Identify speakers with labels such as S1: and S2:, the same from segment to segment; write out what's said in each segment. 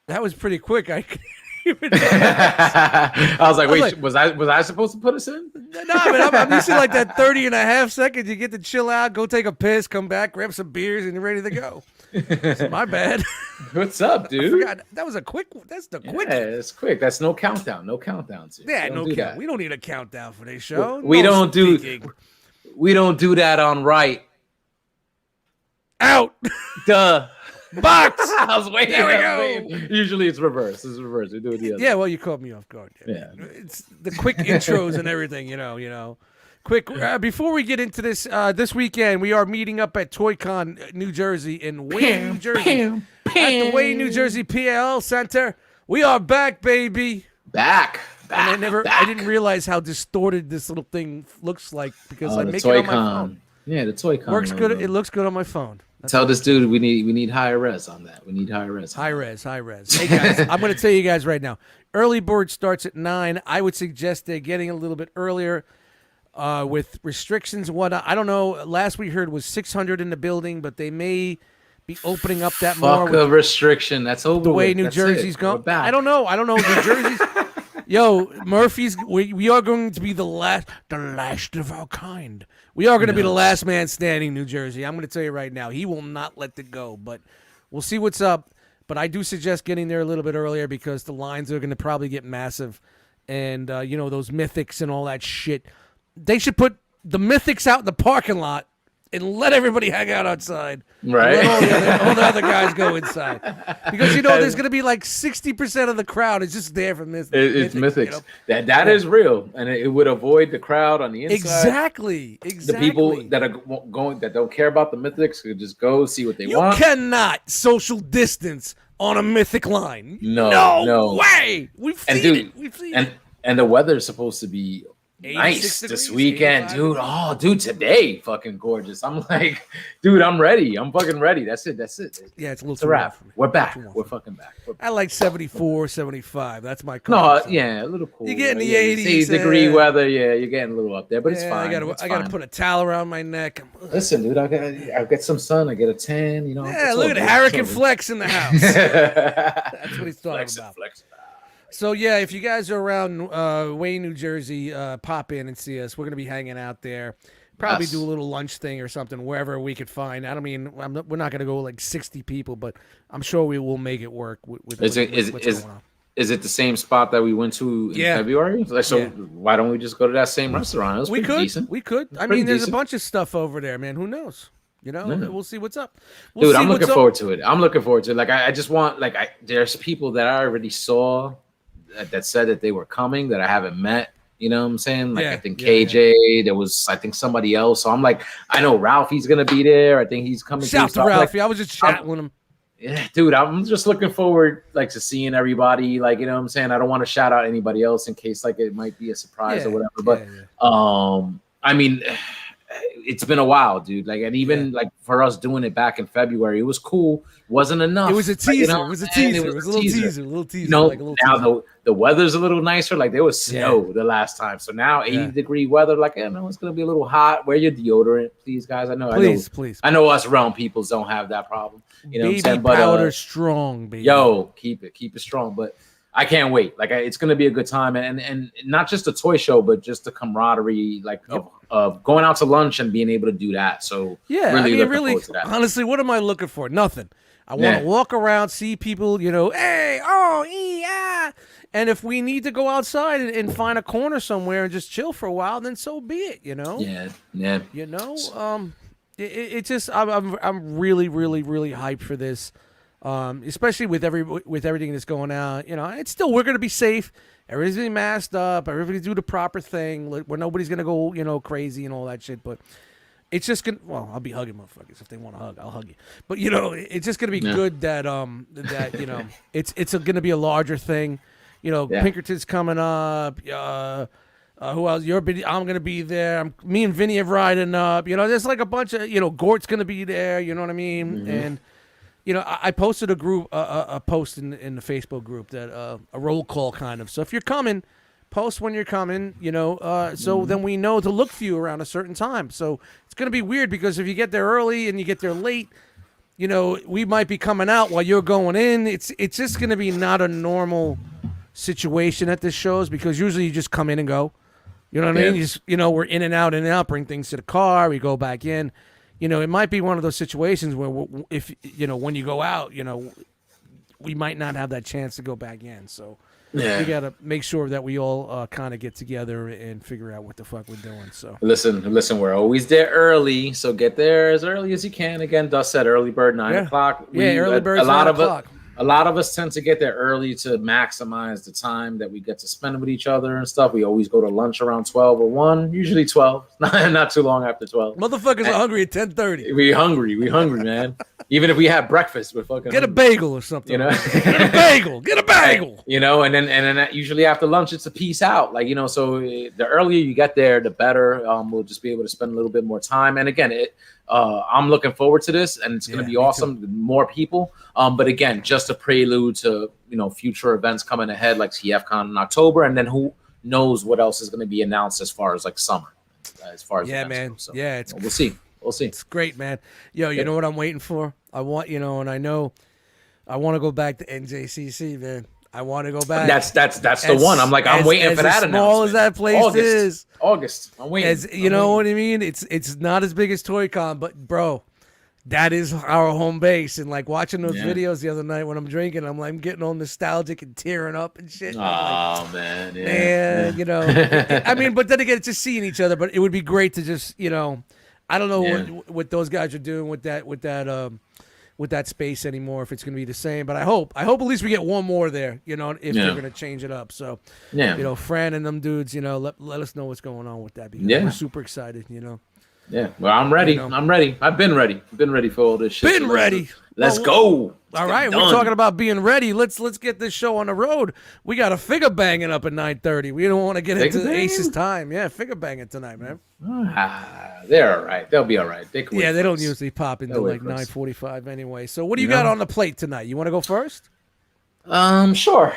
S1: That was pretty quick. I couldn't even.
S2: I was like,
S1: I was
S2: wait,
S1: like,
S2: was I supposed to put us in?
S1: no, man, I'm used to like that 30 and a half seconds. You get to chill out, go take a piss, come back, grab some beers, and you're ready to go. So my bad.
S2: What's up,
S1: I
S2: dude?
S1: forgot. That was a quick. That's the
S2: Yeah,
S1: quickie.
S2: it's quick. That's no countdown. No countdowns here.
S1: Yeah,
S2: We don't
S1: no
S2: do
S1: count.
S2: that.
S1: We don't need a countdown for this show.
S2: We
S1: No
S2: don't do
S1: speaking.
S2: we don't do that on right.
S1: Out.
S2: Duh.
S1: Box.
S2: I was waiting.
S1: There we
S2: I was
S1: go.
S2: waiting. Usually it's reverse. It's reverse. We do it the other.
S1: Yeah, well, you caught me off guard.
S2: Yeah.
S1: It's the quick intros and everything. You know. Quick. Before we get into this, this weekend we are meeting up at ToyCon, New Jersey, in Wayne, New Jersey, at the Wayne, New Jersey PL Center. We are back, baby.
S2: Back.
S1: And I didn't realize how distorted this little thing looks like because I make it on my phone.
S2: Yeah, the ToyCon
S1: Works good. It looks good on my phone.
S2: Tell this dude we need higher res on that. We need higher res.
S1: High res. Hey guys, I'm going to tell you guys right now. Early bird starts at 9. I would suggest they're getting a little bit earlier with restrictions and whatnot. I don't know. Last we heard was 600 in the building, but they may be opening up that more.
S2: Fuck a restriction. That's over.
S1: The way
S2: with.
S1: New
S2: That's
S1: Jersey's
S2: it.
S1: going.
S2: We're back.
S1: I don't know. New Jersey's. Yo, Murphy's. We are going to be the last of our kind. We are going to be the last man standing, New Jersey. I'm going to tell you right now. He will not let it go, but we'll see what's up. But I do suggest getting there a little bit earlier because the lines are going to probably get massive. And, those mythics and all that shit. They should put the mythics out in the parking lot and let everybody hang out outside.
S2: Right.
S1: Let all the other guys go inside. Because, there's going to be like 60% of the crowd is just there for mythics.
S2: It's mythics. That is real. And it would avoid the crowd on the inside.
S1: Exactly.
S2: The people that are going that don't care about the mythics could just go see what they want.
S1: You cannot social distance on a mythic line. No way. We've seen it.
S2: And the weather is supposed to be nice this weekend, dude. Oh, dude, today fucking gorgeous. I'm like, dude, I'm ready. I'm fucking ready. That's it.
S1: Yeah, it's a little
S2: too wrap. We're back. We're fucking back.
S1: I like 74, 75. That's my
S2: yeah, a little cool.
S1: You get in the 80s.
S2: 80-degree weather. Yeah, you're getting a little up there, but it's fine.
S1: I gotta put a towel around my neck.
S2: Listen, dude, I get some sun. I get a tan.
S1: Yeah, look at Hariken Flex in the house. That's what he's talking about.
S2: Flex.
S1: So, yeah, if you guys are around Wayne, New Jersey, pop in and see us. We're going to be hanging out there. Probably do a little lunch thing or something wherever we could find. I don't mean, we're not going to go like 60 people, but I'm sure we will make it work with what's going on.
S2: Is it the same spot that we went to in February? Why don't we just go to that same restaurant? It was pretty decent.
S1: We could. I mean, there's a bunch of stuff over there, man. Who knows? We'll see what's up.
S2: Dude, I'm looking forward to it. Like, I just want, like, there's people that I already saw that said that they were coming that I haven't met. You know what I'm saying? Like, I think KJ, there was, I think somebody else. So I'm like, I know Ralphie's going to be there. I think he's coming.
S1: Shout to Ralphie. I was just chatting with him.
S2: Yeah, dude, I'm just looking forward, like, to seeing everybody. Like, you know what I'm saying? I don't want to shout out anybody else in case, like, it might be a surprise or whatever. But, I mean, it's been a while, dude. Like, and even like for us doing it back in February, it was cool. Wasn't enough.
S1: It was a teaser. It was a teaser. It was a little teaser.
S2: Now the weather's a little nicer. Like, there was snow the last time, so now 80-degree weather. Like, no, it's gonna be a little hot. Wear your deodorant, please, guys.
S1: Please.
S2: I know us round peoples don't have that problem. You know,
S1: baby
S2: what I'm saying? But
S1: powder strong, baby.
S2: Yo, keep it strong. But I can't wait. Like, it's gonna be a good time, and not just a toy show, but just the camaraderie, like of going out to lunch and being able to do that. So really, forward to that.
S1: Honestly, what am I looking for? Nothing. I want to walk around, see people, hey, and if we need to go outside and find a corner somewhere and just chill for a while, then so be it,
S2: Yeah.
S1: It's just I'm really, really, really hyped for this, especially with everything that's going on. It's still, we're gonna be safe. Everybody's being masked up. Everybody do the proper thing. Where nobody's gonna go, crazy and all that shit. But it's just gonna. Well, I'll be hugging motherfuckers if they want to hug. I'll hug you. But it's just gonna be good that it's gonna be a larger thing. Pinkerton's coming up. Who else? I'm gonna be there. Me and Vinny are riding up. There's like a bunch of Gort's gonna be there. You know what I mean? Mm-hmm. And I posted a post in the Facebook group that a roll call kind of. So if you're coming, post when you're coming. So then we know to look for you around a certain time. So it's gonna be weird because if you get there early and you get there late, you know, we might be coming out while you're going in. It's just going to be not a normal situation at the shows because usually you just come in and go. You know what I mean? You just, you know, we're in and out, bring things to the car, we go back in. You know, it might be one of those situations where if, you know, when you go out, you know, we might not have that chance to go back in. So we got to make sure that we all kind of get together and figure out what the fuck we're doing. So
S2: listen, we're always there early, so get there as early as you can. Again, Dust said early bird 9 o'clock.
S1: Early bird 9 o'clock.
S2: A lot of us tend to get there early to maximize the time that we get to spend with each other and stuff. We always go to lunch around 12 or 1, usually 12, not too long after 12.
S1: Motherfuckers are hungry at 10:30.
S2: We hungry, man. Even if we have breakfast, we're fucking
S1: get
S2: hungry.
S1: A bagel or something.
S2: You know,
S1: get a bagel.
S2: You know, and then usually after lunch, it's a peace out. Like, you know, so the earlier you get there, the better. We'll just be able to spend a little bit more time. And again, I'm looking forward to this, and it's going to be awesome. More people. But again, just a prelude to, you know, future events coming ahead, like TFCon in October, and then who knows what else is going to be announced as far as like summer, as far as
S1: man,
S2: go. So, we'll see. We'll see.
S1: It's great, man. Yo, you know what I'm waiting for? I want, you know, and I know I want to go back to NJCC, man. I want to go back.
S2: That's the one. I'm like, I'm waiting for that announcement.
S1: As small as that place is.
S2: August. I'm waiting.
S1: You know what I mean? It's not as big as Toy-Con, but bro, that is our home base. And like watching those videos the other night when I'm drinking, I'm like, I'm getting all nostalgic and tearing up and shit.
S2: Oh man,
S1: man, you know. I mean, but then again, it's just seeing each other. But it would be great to just, you know, I don't know what those guys are doing with that space anymore, if it's going to be the same. But I hope at least we get one more there, you know, if they're going to change it up. So, you know, Fran and them dudes, you know, let us know what's going on with that because we're super excited, you know.
S2: Yeah, well, I'm ready. You know? I'm ready. I've been ready. Been ready for all this shit.
S1: Been ready.
S2: Let's go.
S1: All right, we're talking about being ready. Let's get this show on the road. We got a figure banging up at 9:30. We don't want to get into Ace's time. Yeah, figure banging tonight, man.
S2: They're all right. They'll be all right. They
S1: don't usually pop until like 9:45 anyway. So what do you got on the plate tonight? You want to go first?
S2: Sure.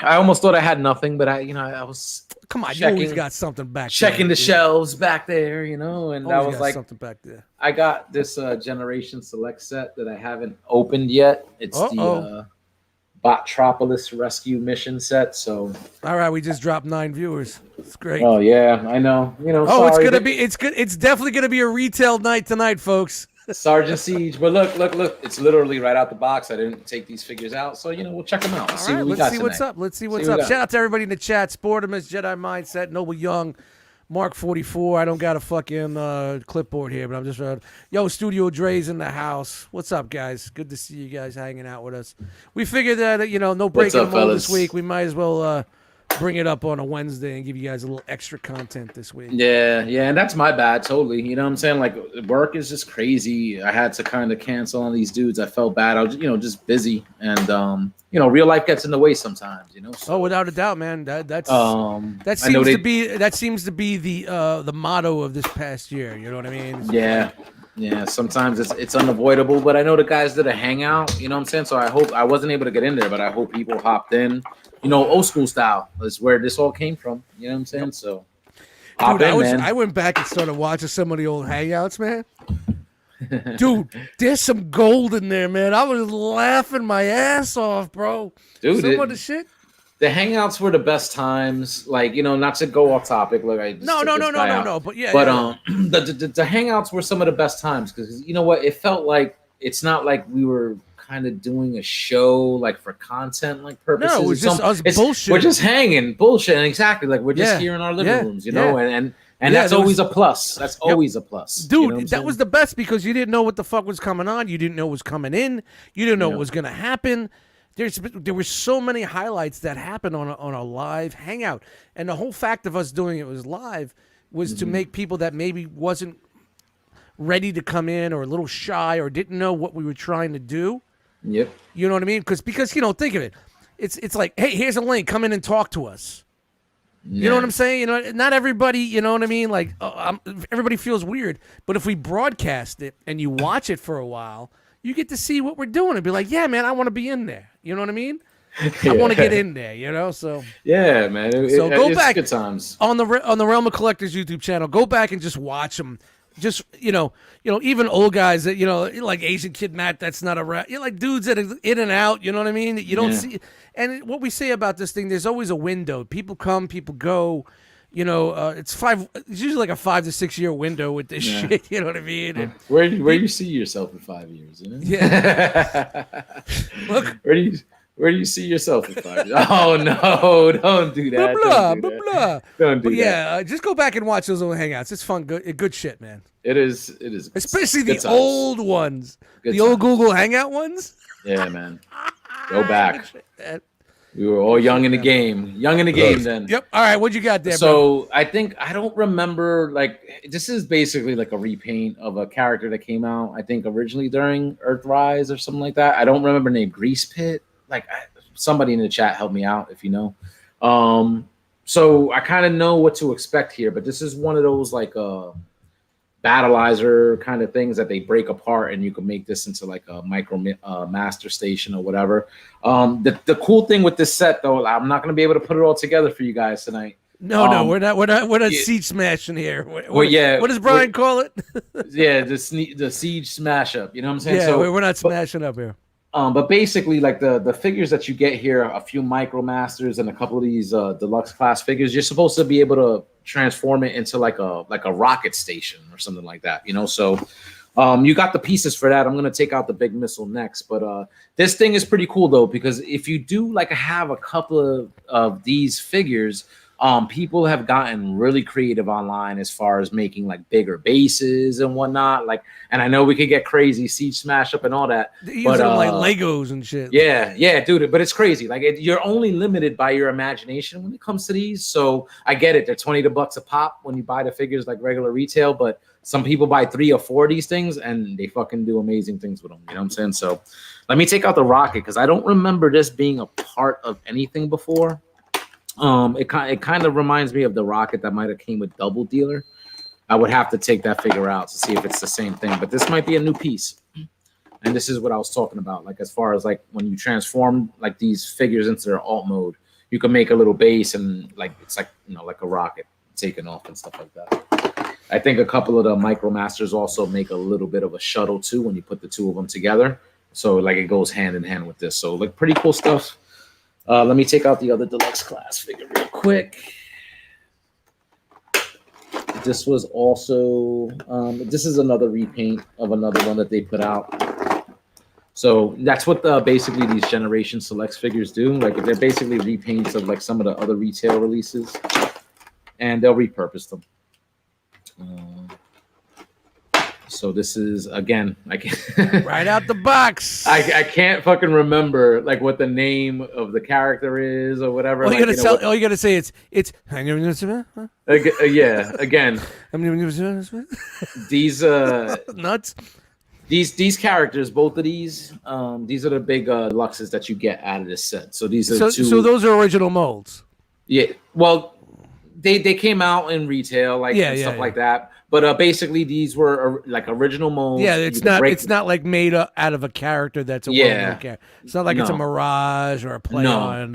S2: I almost thought I had nothing, but I was.
S1: Come on, you always got something back there.
S2: Checking the shelves back there, you know, and I was like,
S1: something back there.
S2: I got this Generation Select set that I haven't opened yet. It's the Botropolis Rescue Mission set. So,
S1: all right, we just dropped 9 viewers. It's great.
S2: Oh yeah, I know. You know.
S1: Oh, it's good. It's definitely gonna be a retail night tonight, folks.
S2: Sergeant Siege, but look! It's literally right out the box. I didn't take these figures out, so you know we'll check them out.
S1: Let's see what's up. Let's see what's up. Shout out to everybody in the chat: Sportimus, Jedi Mindset, Noble Young, Mark 44. I don't got a fucking clipboard here, but I'm just yo, Studio Dre's in the house. What's up, guys? Good to see you guys hanging out with us. We figured that no breaking the mold this week. We might as well bring it up on a Wednesday and give you guys a little extra content this week.
S2: Yeah, and that's my bad, totally. You know what I'm saying? Like, work is just crazy. I had to kind of cancel on these dudes. I felt bad. I was, just busy, and real life gets in the way sometimes. You know. So,
S1: without a doubt, man. That seems to be the motto of this past year. You know what I mean?
S2: Yeah. Sometimes it's unavoidable, but I know the guys did a hangout. You know what I'm saying? So I wasn't able to get in there, but I hope people hopped in. Old school style is where this all came from. You know what I'm saying? So,
S1: I went back and started watching some of the old hangouts, man. Dude, there's some gold in there, man. I was laughing my ass off, bro.
S2: Dude,
S1: some of the shit.
S2: The hangouts were the best times. Like, not to go off topic. Like,
S1: no. But yeah.
S2: The hangouts were some of the best times because you know what? It felt like it's not like we were kind of doing a show like for content like purposes.
S1: No, it was just us bullshit.
S2: We're just hanging bullshit, and exactly like we're just here in our living rooms, and that's always a plus. That's always a plus,
S1: dude. That was the best because you didn't know what the fuck was coming on. You didn't know what was coming in. You didn't know what was going to happen. There were so many highlights that happened on a live hangout, and the whole fact of us doing it was live was to make people that maybe wasn't ready to come in or a little shy or didn't know what we were trying to do.
S2: Yep.
S1: You know what I mean? Because think of it. It's like, hey, here's a link. Come in and talk to us. Yeah. You know what I'm saying? Not everybody, you know what I mean? Like, everybody feels weird. But if we broadcast it and you watch it for a while, you get to see what we're doing and be like, yeah, man, I want to be in there. You know what I mean? I want to get in there, So
S2: yeah, man.
S1: Go back
S2: good times
S1: on the Realm of Collectors YouTube channel. Go back and just watch them. just even old guys that like Asian Kid Matt. That's not a rap. Like dudes that are in and out. You know what I mean? That you don't see. And what we say about this thing, there's always a window. People come, people go. It's usually like a 5 to 6 year window with this shit. You know what I mean? And
S2: where you see yourself in 5 years? You know?
S1: Yeah. Look,
S2: where do you see yourself in 5 years? Oh no! Don't do that.
S1: Blah blah blah.
S2: Don't do that.
S1: Yeah, just go back and watch those little hangouts. It's fun, good shit, man.
S2: It is.
S1: Especially the old ones,
S2: Good
S1: the
S2: times.
S1: old Google Hangout ones.
S2: Yeah, man. Go back. We were all young in the game. Then.
S1: Yep. All right, what you got there,
S2: So I don't remember, like, this is basically like a repaint of a character that came out, I think, originally during Earthrise or something like that. I don't remember the name. Grease Pit. Like, somebody in the chat help me out if you know. So I kind of know what to expect here, but this is one of those like battleizer kind of things that they break apart, and you can make this into like a micro master station or whatever. The cool thing with this set, though, I'm not going to be able to put it all together for you guys tonight.
S1: No, we're not siege smashing here. What does Brian call it?
S2: Yeah, the siege smash up. You know what I'm saying?
S1: Yeah,
S2: so
S1: we're not smashing up here.
S2: But basically, like the figures that you get here, a few micro masters and a couple of these deluxe class figures, you're supposed to be able to transform it into like a rocket station or something like that. So you got the pieces for that. I'm gonna take out the big missile next, but this thing is pretty cool though, because if you do like have a couple of these figures, people have gotten really creative online as far as making like bigger bases and whatnot. Like, and I know we could get crazy, siege smash up and all that.
S1: They use them like Legos and shit.
S2: Yeah, dude. But it's crazy. Like, you're only limited by your imagination when it comes to these. So I get it. They're $20 a pop when you buy the figures like regular retail. But some people buy 3 or 4 of these things and they fucking do amazing things with them. You know what I'm saying? So let me take out the rocket because I don't remember this being a part of anything before. It kind of reminds me of the rocket that might have came with Double Dealer. I would have to take that figure out to see if it's the same thing, but this might be a new piece. And this is what I was talking about, like as far as like when you transform like these figures into their alt mode, you can make a little base and like it's like like a rocket taking off and stuff like that. I think a couple of the Micro Masters also make a little bit of a shuttle too when you put the two of them together. So like it goes hand in hand with this. So like pretty cool stuff. Let me take out the other deluxe class figure real quick. This was also, this is another repaint of another one that they put out. So that's what basically these Generation Selects figures do. Like they're basically repaints of like some of the other retail releases, and they'll repurpose them. So this is, again, I can't
S1: right out the box.
S2: I can't fucking remember like what the name of the character is or whatever.
S1: All you gotta say it's
S2: yeah. Again, these
S1: nuts.
S2: These characters, both of these are the big luxes that you get out of this set. So these are two.
S1: So those are original molds.
S2: Yeah. Well, they came out in retail, like and stuff like that. But basically, these were like original molds.
S1: Yeah, it's not like made out of a character that's a well-known character. It's not like it's a mirage or a play on.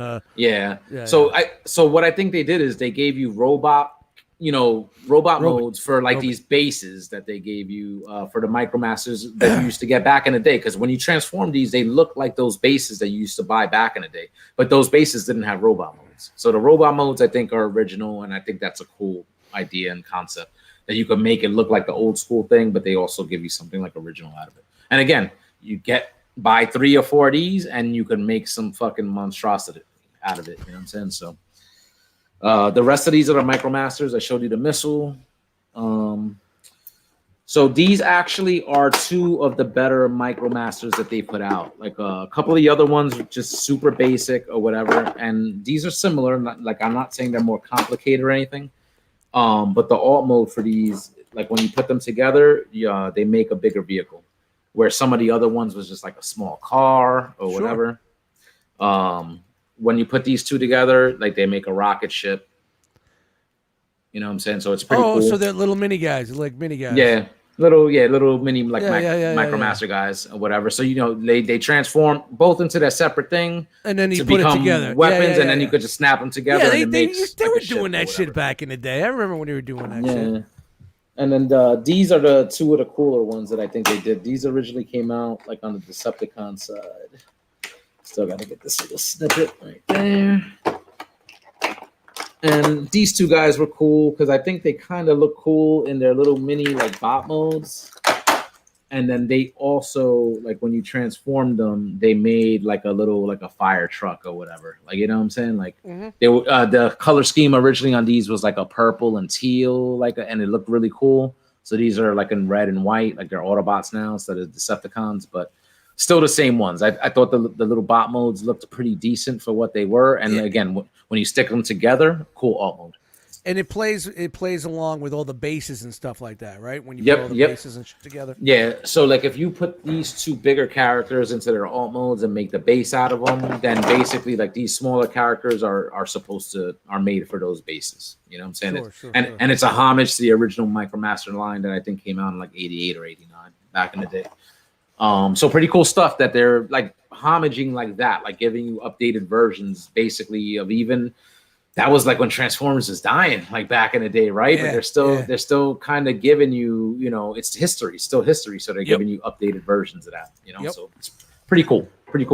S2: So what I think they did is they gave you robot modes for like these bases that they gave you for the MicroMasters that you used to get back in the day. Because when you transform these, they look like those bases that you used to buy back in the day. But those bases didn't have robot modes. So the robot modes, I think, are original, and I think that's a cool idea and concept. That you can make it look like the old school thing, but they also give you something like original out of it. And again, you buy 3 or 4 of these, and you can make some fucking monstrosity out of it. You know what I'm saying? So the rest of these are the MicroMasters. I showed you the missile. So these actually are 2 of the better MicroMasters that they put out. Like a couple of the other ones are just super basic or whatever, and these are similar. Like I'm not saying they're more complicated or anything. But the alt mode for these, like when you put them together, they make a bigger vehicle, where some of the other ones was just like a small car or whatever. When you put these 2 together, like they make a rocket ship. You know what I'm saying? So it's pretty cool.
S1: So they're little mini guys, like mini guys.
S2: Yeah, little mini like MicroMaster guys or whatever. So they transform both into their separate thing,
S1: and then you put it together,
S2: weapons, and then you could just snap them together.
S1: Yeah, they were doing that shit back in the day. I remember when they were doing that shit.
S2: And then these are the two of the cooler ones that I think they did. These originally came out like on the Decepticon side. Still got to get this little snippet right there. And these two guys were cool because I think they kind of look cool in their little mini like bot modes. And then they also, like when you transformed them, they made like a little like a fire truck or whatever. Like, you know what I'm saying? Like they were the color scheme originally on these was like a purple and teal, and it looked really cool. So these are like in red and white, like they're Autobots now instead of Decepticons, but still the same ones. I thought the little bot modes looked pretty decent for what they were. And again, when you stick them together, cool alt mode.
S1: And it plays along with all the bases and stuff like that, right? When you put all the bases and shit together.
S2: Yeah. So like if you put these two bigger characters into their alt modes and make the base out of them, then basically like these smaller characters are made for those bases. You know what I'm saying? And it's a homage to the original Micromaster line that I think came out in like 88 or 89 back in the day. So pretty cool stuff that they're like homaging like that, like giving you updated versions basically of even. That was like when Transformers was dying, like back in the day, right? But they're still kind of giving you, it's history, still history. So they're giving you updated versions of that, So it's pretty cool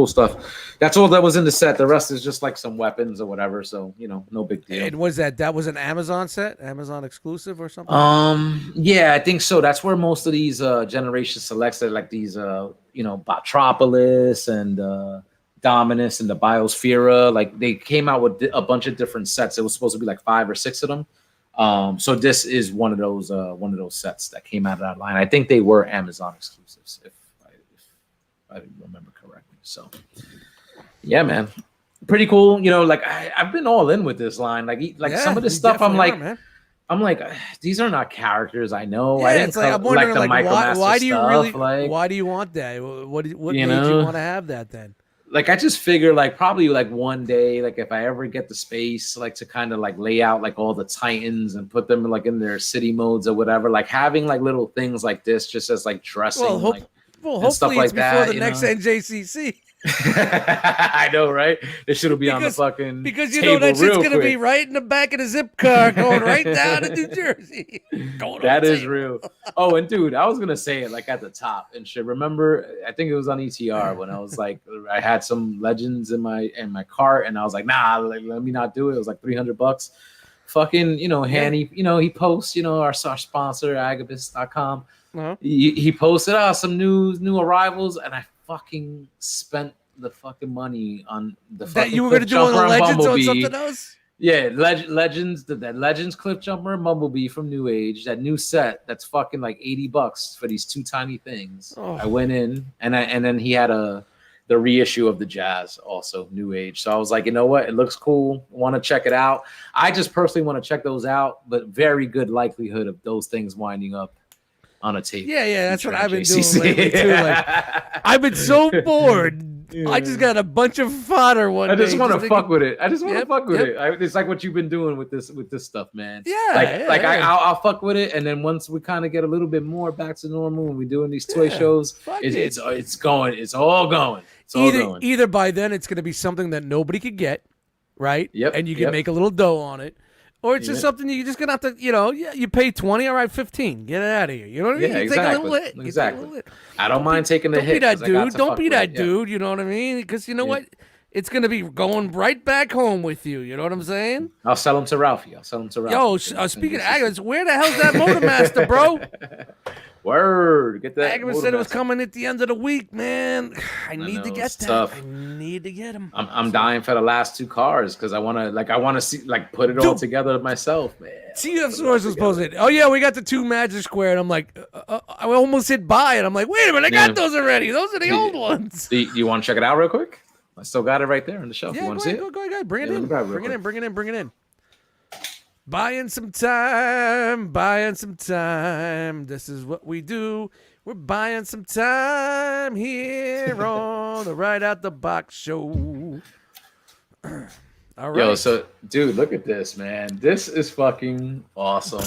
S2: stuff. That's all that was in the set. The rest is just like some weapons or whatever. So no big deal.
S1: And was that was an Amazon set, Amazon exclusive or something?
S2: Yeah, I think so. That's where most of these Generation Selects are, like these, Botropolis and. Dominus and the Biosphere, like they came out with a bunch of different sets. It was supposed to be like 5 or 6 of them. So this is one of those sets that came out of that line. I think they were Amazon exclusives, if I remember correctly. So yeah, man, pretty cool. Like I've been all in with this line. Like some of this stuff, I'm like, these are not characters I know.
S1: Yeah,
S2: I didn't
S1: it's like I'm wondering,
S2: like the Micromaster
S1: why do you
S2: stuff.
S1: really?
S2: Like,
S1: why do you want that? What made you want to have that then?
S2: Like I just figure like probably like one day, like if I ever get the space, like to kind of like lay out like all the Titans and put them like in their city modes or whatever, like having like little things like this just as like dressing,
S1: hopefully
S2: stuff like
S1: it's before the next NJCC.
S2: I know, right? It should be on the fucking
S1: because
S2: that
S1: shit's gonna be right in the back of the zip car going right down to New Jersey.
S2: That is real. Oh, and dude, I was gonna say it like at the top and shit. Remember, I think it was on ETR when I was like, I had some legends in my cart, and I was like, nah, like, let me not do it. It was like $300. Fucking, Hanny, he posts, our sponsor, agabus.com.
S1: Uh-huh.
S2: He posted some new arrivals, and I fucking spent the fucking money on the fucking
S1: that you were going to do on the Legends or something else.
S2: Yeah, Legends, that Legends Cliff Jumper and Bumblebee from New Age, that new set that's fucking like $80 for these 2 tiny things. Oh. I went in and then he had the reissue of the Jazz, also New Age. So I was like, you know what? It looks cool. Want to check it out. I just personally want to check those out, but very good likelihood of those things winding up on a tape.
S1: Yeah, that's what I've been doing lately too. Like, I've been so bored. Yeah. I just got a bunch of fodder one day.
S2: I just want to fuck with it. I just want to fuck with it. It's like what you've been doing with this stuff, man.
S1: Yeah.
S2: I'll fuck with it, and then once we kind of get a little bit more back to normal when we're doing these toy shows, it's all going.
S1: Either by then it's going to be something that nobody could get, right?
S2: Yep.
S1: And you can make a little dough on it. Or it's just something you're just gonna have to, you pay 20, all right, 15, get it out of here. You know what I mean?
S2: Yeah, exactly.
S1: Exactly.
S2: I don't mind taking the hit.
S1: Don't be that dude. You know what I mean? Because you know what? It's gonna be going right back home with you. You know what I'm saying?
S2: I'll sell them to Ralphie.
S1: Yo, speaking of Agabus, where the hell's that Motormaster, bro?
S2: Word, get that.
S1: Agabus said it was coming at the end of the week, man. I need to get that.
S2: Tough.
S1: I need to get him.
S2: I'm dying for the last 2 cars because I want to see, like, put it all together myself, man.
S1: CF Source was posted. Oh yeah, we got the 2 Magic Square, and I'm like, I almost hit buy, and I'm like, wait a minute, I got those already. Those are the old ones.
S2: Do you want to check it out real quick? I still got it right there on the shelf.
S1: Yeah,
S2: you want to see it?
S1: Go ahead. Bring it in. Bring it in. Buying some time. This is what we do. We're buying some time here on the Right Out the Box show. All right.
S2: Yo, so, dude, look at this, man. This is fucking awesome.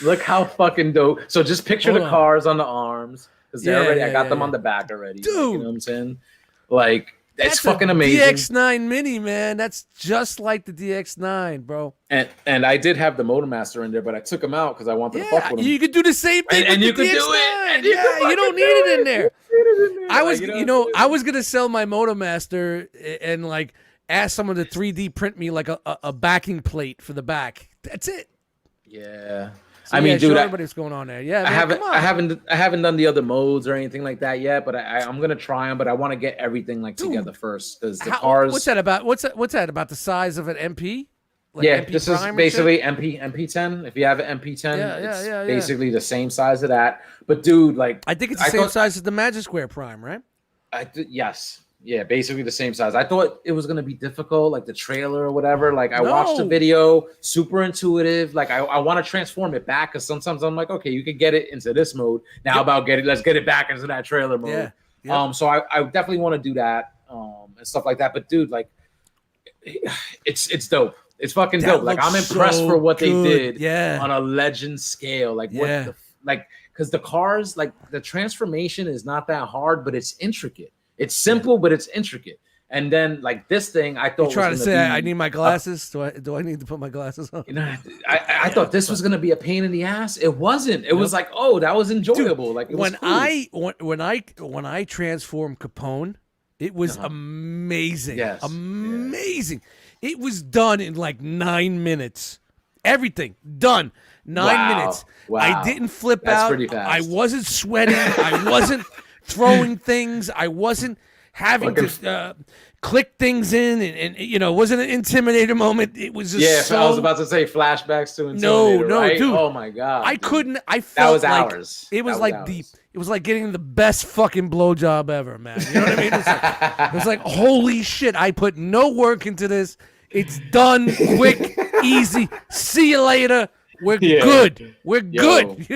S2: Look how fucking dope. So just picture cars on the arms. Because I got them on the back already.
S1: Dude.
S2: You know what I'm saying? Like, It's fucking amazing.
S1: DX9 Mini, man. That's just like the DX9, bro.
S2: And I did have the Motormaster in there, but I took him out because I wanted to fuck with him.
S1: You could do the same thing
S2: and
S1: with
S2: you
S1: the
S2: could
S1: DX9.
S2: do it. And
S1: you don't need it in there. I was,
S2: Like,
S1: I was gonna sell my Motormaster and like ask someone to 3D print me like a backing plate for the back. That's it.
S2: Yeah.
S1: So,
S2: I mean, dude,
S1: everybody what's going on there. Yeah, man,
S2: I haven't done the other modes or anything like that yet, but I'm gonna try them. But I want to get everything like together first because the cars.
S1: What's that about? What's that about the size of an MP? Like
S2: yeah,
S1: MP
S2: this is
S1: Prime
S2: basically MP10. If you have an MP10,
S1: yeah.
S2: basically the same size of that. But dude, like
S1: I think it's the same size as the Magic Square Prime, right?
S2: Yes. Yeah, basically the same size. I thought it was gonna be difficult, like the trailer or whatever. Like I watched the video, super intuitive. Like I want to transform it back because sometimes I'm like, okay, you could get it into this mode. Now let's get it back into that trailer mode. Yeah. So I definitely want to do that, and stuff like that. But dude, like, it's dope. It's fucking dope. Like I'm impressed for what they did on a legend scale. Like because the cars, like the transformation is not that hard, but it's intricate. It's simple, but it's intricate. And then like this thing, I thought.
S1: You're trying to say I need my glasses? Do I need to put my glasses on?
S2: You know, I thought this was gonna be a pain in the ass. It wasn't. It was like, oh, that was enjoyable. Dude, like it was
S1: when I transformed Capone, it was amazing.
S2: Yes.
S1: Amazing. Yeah. It was done in like 9 minutes. Everything done. 9 minutes.
S2: Wow.
S1: I didn't flip out.
S2: Pretty fast.
S1: I wasn't sweating. I wasn't throwing things. I wasn't having to click things in, and it wasn't an Intimidator moment. It was just
S2: I was about to say flashbacks to Intimidator.
S1: No,
S2: right?
S1: dude.
S2: Oh my god,
S1: I couldn't. I felt
S2: that was
S1: like
S2: ours.
S1: It was like it was like getting the best fucking blowjob ever, man. You know what I mean? It was like holy shit. I put no work into this. It's done, quick, easy. See you later. We're good. We're good.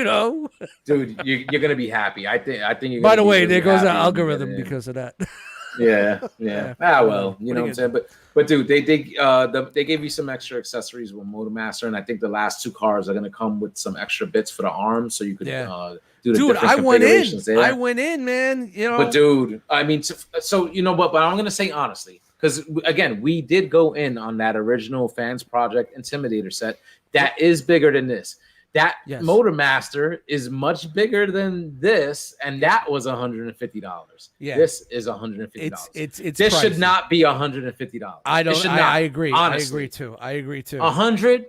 S2: Dude, you're gonna be happy. I think you're.
S1: By the way, there goes our algorithm because of that.
S2: Yeah. Well, you know what I'm saying. But dude, they gave you some extra accessories with Motormaster, and I think the last two cars are gonna come with some extra bits for the arms, so you could do the different configurations there.
S1: I went in, man.
S2: But dude, I mean, so you know what? But I'm gonna say honestly, because again, we did go in on that original Fans Project Intimidator set. That is bigger than this. That Motormaster is much bigger than this, and that was $150. Yeah, this is $150.
S1: It's
S2: this
S1: pricey.
S2: Should not be $150.
S1: I don't.
S2: It should not,
S1: I agree.
S2: Honestly.
S1: I agree too.
S2: 100.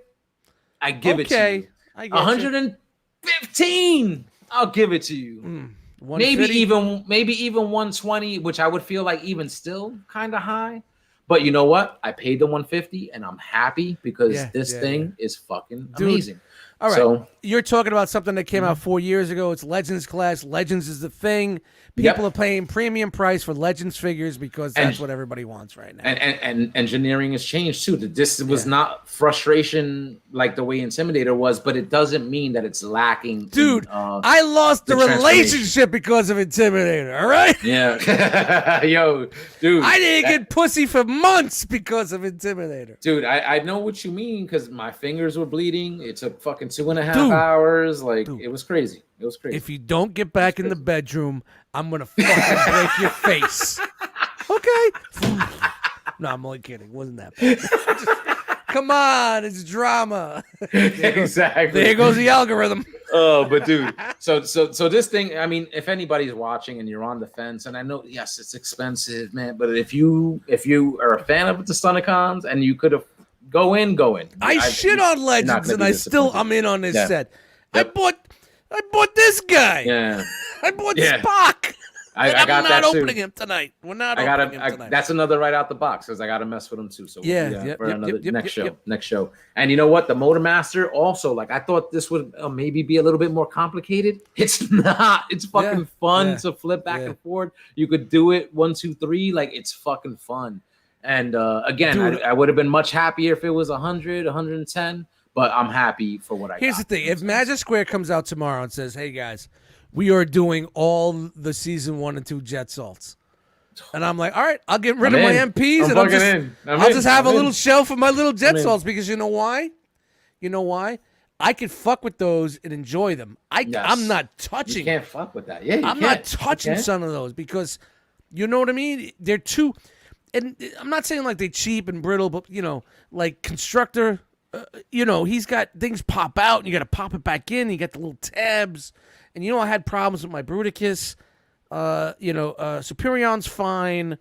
S2: I give it to you. 115. I'll give it to you. Maybe even 120, which I would feel like even still kind of high. But you know what? I paid the 150, and I'm happy because this thing is fucking amazing.
S1: All right, so, you're talking about something that came out 4 years ago. It's Legends class. Legends is the thing. People are paying premium price for Legends figures because that's what everybody wants right now.
S2: And engineering has changed too. This was not frustration like the way Intimidator was, but it doesn't mean that it's lacking.
S1: Dude, I lost the relationship because of Intimidator. All right.
S2: Yeah. Yo, dude.
S1: I didn't get pussy for months because of Intimidator.
S2: Dude, I know what you mean because my fingers were bleeding. It took fucking 2.5 hours. Like it was crazy. It was crazy.
S1: If you don't get back in the bedroom, I'm gonna fucking break your face. Okay. No, I'm only kidding. Wasn't that bad. Come on, it's drama.
S2: Exactly.
S1: There goes the algorithm.
S2: Oh, but dude, so this thing, I mean, if anybody's watching and you're on the fence, and I know, yes, it's expensive, man, but if you are a fan of the Stunticons and you could have go in.
S1: I shit on Legends and I'm in on this set. Yep. I bought this guy.
S2: Yeah.
S1: I bought Spock.
S2: I got that too.
S1: We're not opening him tonight.
S2: That's another right out the box because I got to mess with him too. So next show. And you know what? The Motormaster also, like, I thought this would maybe be a little bit more complicated. It's not. It's fucking fun to flip back and forth. You could do it 1, 2, 3. Like, it's fucking fun. And again, I would have been much happier if it was 100, 110. But I'm happy for what I got.
S1: Here's the thing. If Magic Square comes out tomorrow and says, hey, guys, we are doing all the season 1 and 2 Jet Salts. And I'm like, all right, I'll get rid of my MPs and I'll just have a little shelf of my little Jet Salts because you know why? I can fuck with those and enjoy them. I'm not touching.
S2: You can't fuck with that. Yeah,
S1: I'm not touching some of those because you know what I mean? They're too. and I'm not saying like they cheap and brittle, but like Constructor, he's got things pop out and you got to pop it back in. You got the little tabs, and I had problems with my Bruticus. Superion's fine.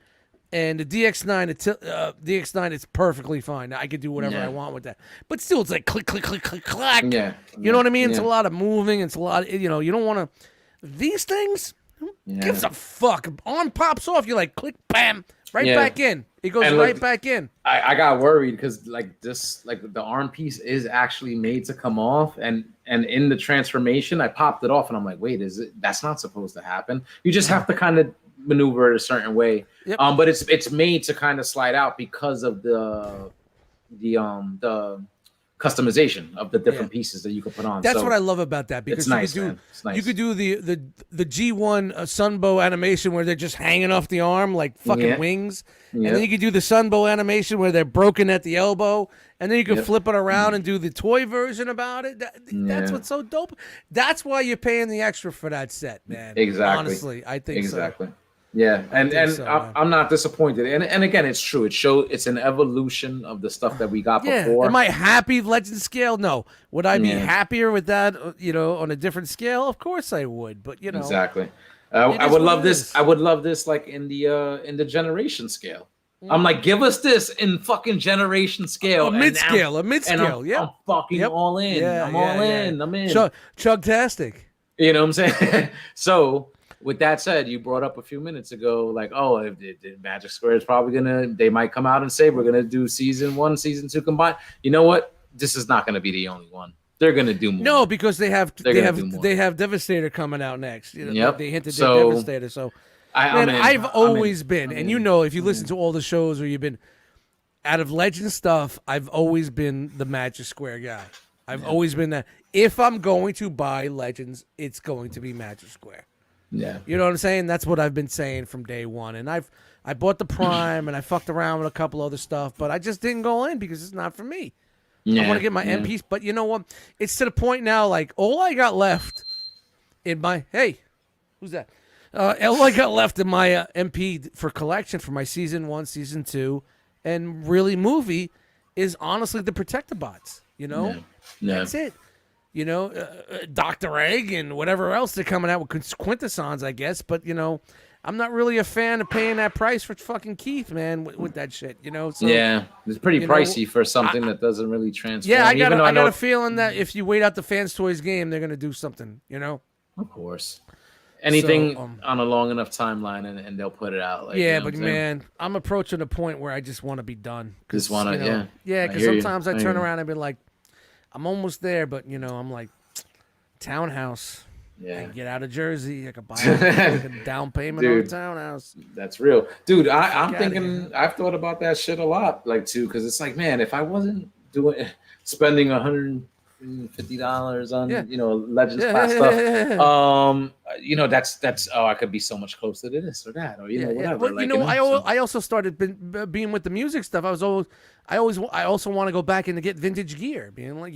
S1: And the DX9 is perfectly fine. I could do whatever I want with that. But still, it's like click, click, click, click, clack.
S2: Yeah.
S1: You know what I mean? It's a lot of moving. It's a lot, you don't want to. These things, who gives a fuck? Arm pops off. You're like, click, bam, right back in. It goes right back in.
S2: I got worried because like the arm piece is actually made to come off. And in the transformation, I popped it off and I'm like, wait, that's not supposed to happen. You just have to kind of maneuver it a certain way.
S1: Yep.
S2: But it's made to kind of slide out because of the customization of the different pieces that you can put on.
S1: That's what I love about that, because
S2: it's nice.
S1: You could do the G1 Sunbow animation where they're just hanging off the arm like fucking wings, and then you could do the Sunbow animation where they're broken at the elbow, and then you can flip it around and do the toy version about it. That's what's so dope. That's why you're paying the extra for that set, man.
S2: Exactly.
S1: Honestly, I think
S2: exactly. Yeah, and I'm not disappointed. And again, it's true. It's an evolution of the stuff that we got before.
S1: Am I happy Legend scale? No. Would I be happier with that? On a different scale? Of course I would. But
S2: exactly. I would love this. I would love this like in the generation scale. I'm like, give us this in fucking generation scale.
S1: A mid scale.
S2: I'm fucking all in. I'm all in. I'm in.
S1: Chugtastic.
S2: You know what I'm saying? So. With that said, you brought up a few minutes ago, like, if Magic Square is probably they might come out and say we're gonna do season 1, season 2 combined. You know what? This is not gonna be the only one. They're gonna do more.
S1: No, because they have Devastator coming out next. They hinted at Devastator. So I've always been, and if you listen to all the shows or you've been out of Legend stuff, I've always been the Magic Square guy. I've always been that. If I'm going to buy Legends, it's going to be Magic Square.
S2: Yeah,
S1: you know what I'm saying? That's what I've been saying from day one. And I bought the Prime and I fucked around with a couple other stuff, but I just didn't go in because it's not for me. I want to get my MPs, but you know what? It's to the point now. Like all I got left in my who's that? All I got left in my MP for collection for my season 1, season 2, and really movie is honestly the Protectobots. That's it. Dr. Egg and whatever else they're coming out with quintessons, I guess. But, I'm not really a fan of paying that price for fucking Keith, man, with that shit, So,
S2: yeah, it's pretty pricey for something that doesn't really transform.
S1: Yeah, I got a feeling that if you wait out the Fans Toys game, they're going to do something,
S2: Of course. Anything on a long enough timeline and they'll put it out. Like,
S1: but man, I'm approaching a point where I just want to be done.
S2: Just want to,
S1: Yeah, because sometimes I turn around and be like, I'm almost there, but I'm like, townhouse.
S2: Yeah.
S1: I can get out of Jersey. I could buy a down payment on a townhouse.
S2: That's real, dude. I'm thinking. I've thought about that shit a lot, like too, because it's like, man, if I wasn't spending $150 on Legends class stuff, that's I could be so much closer to this or that or whatever.
S1: But I also started being with the music stuff. I also want to go back and get vintage gear, being like,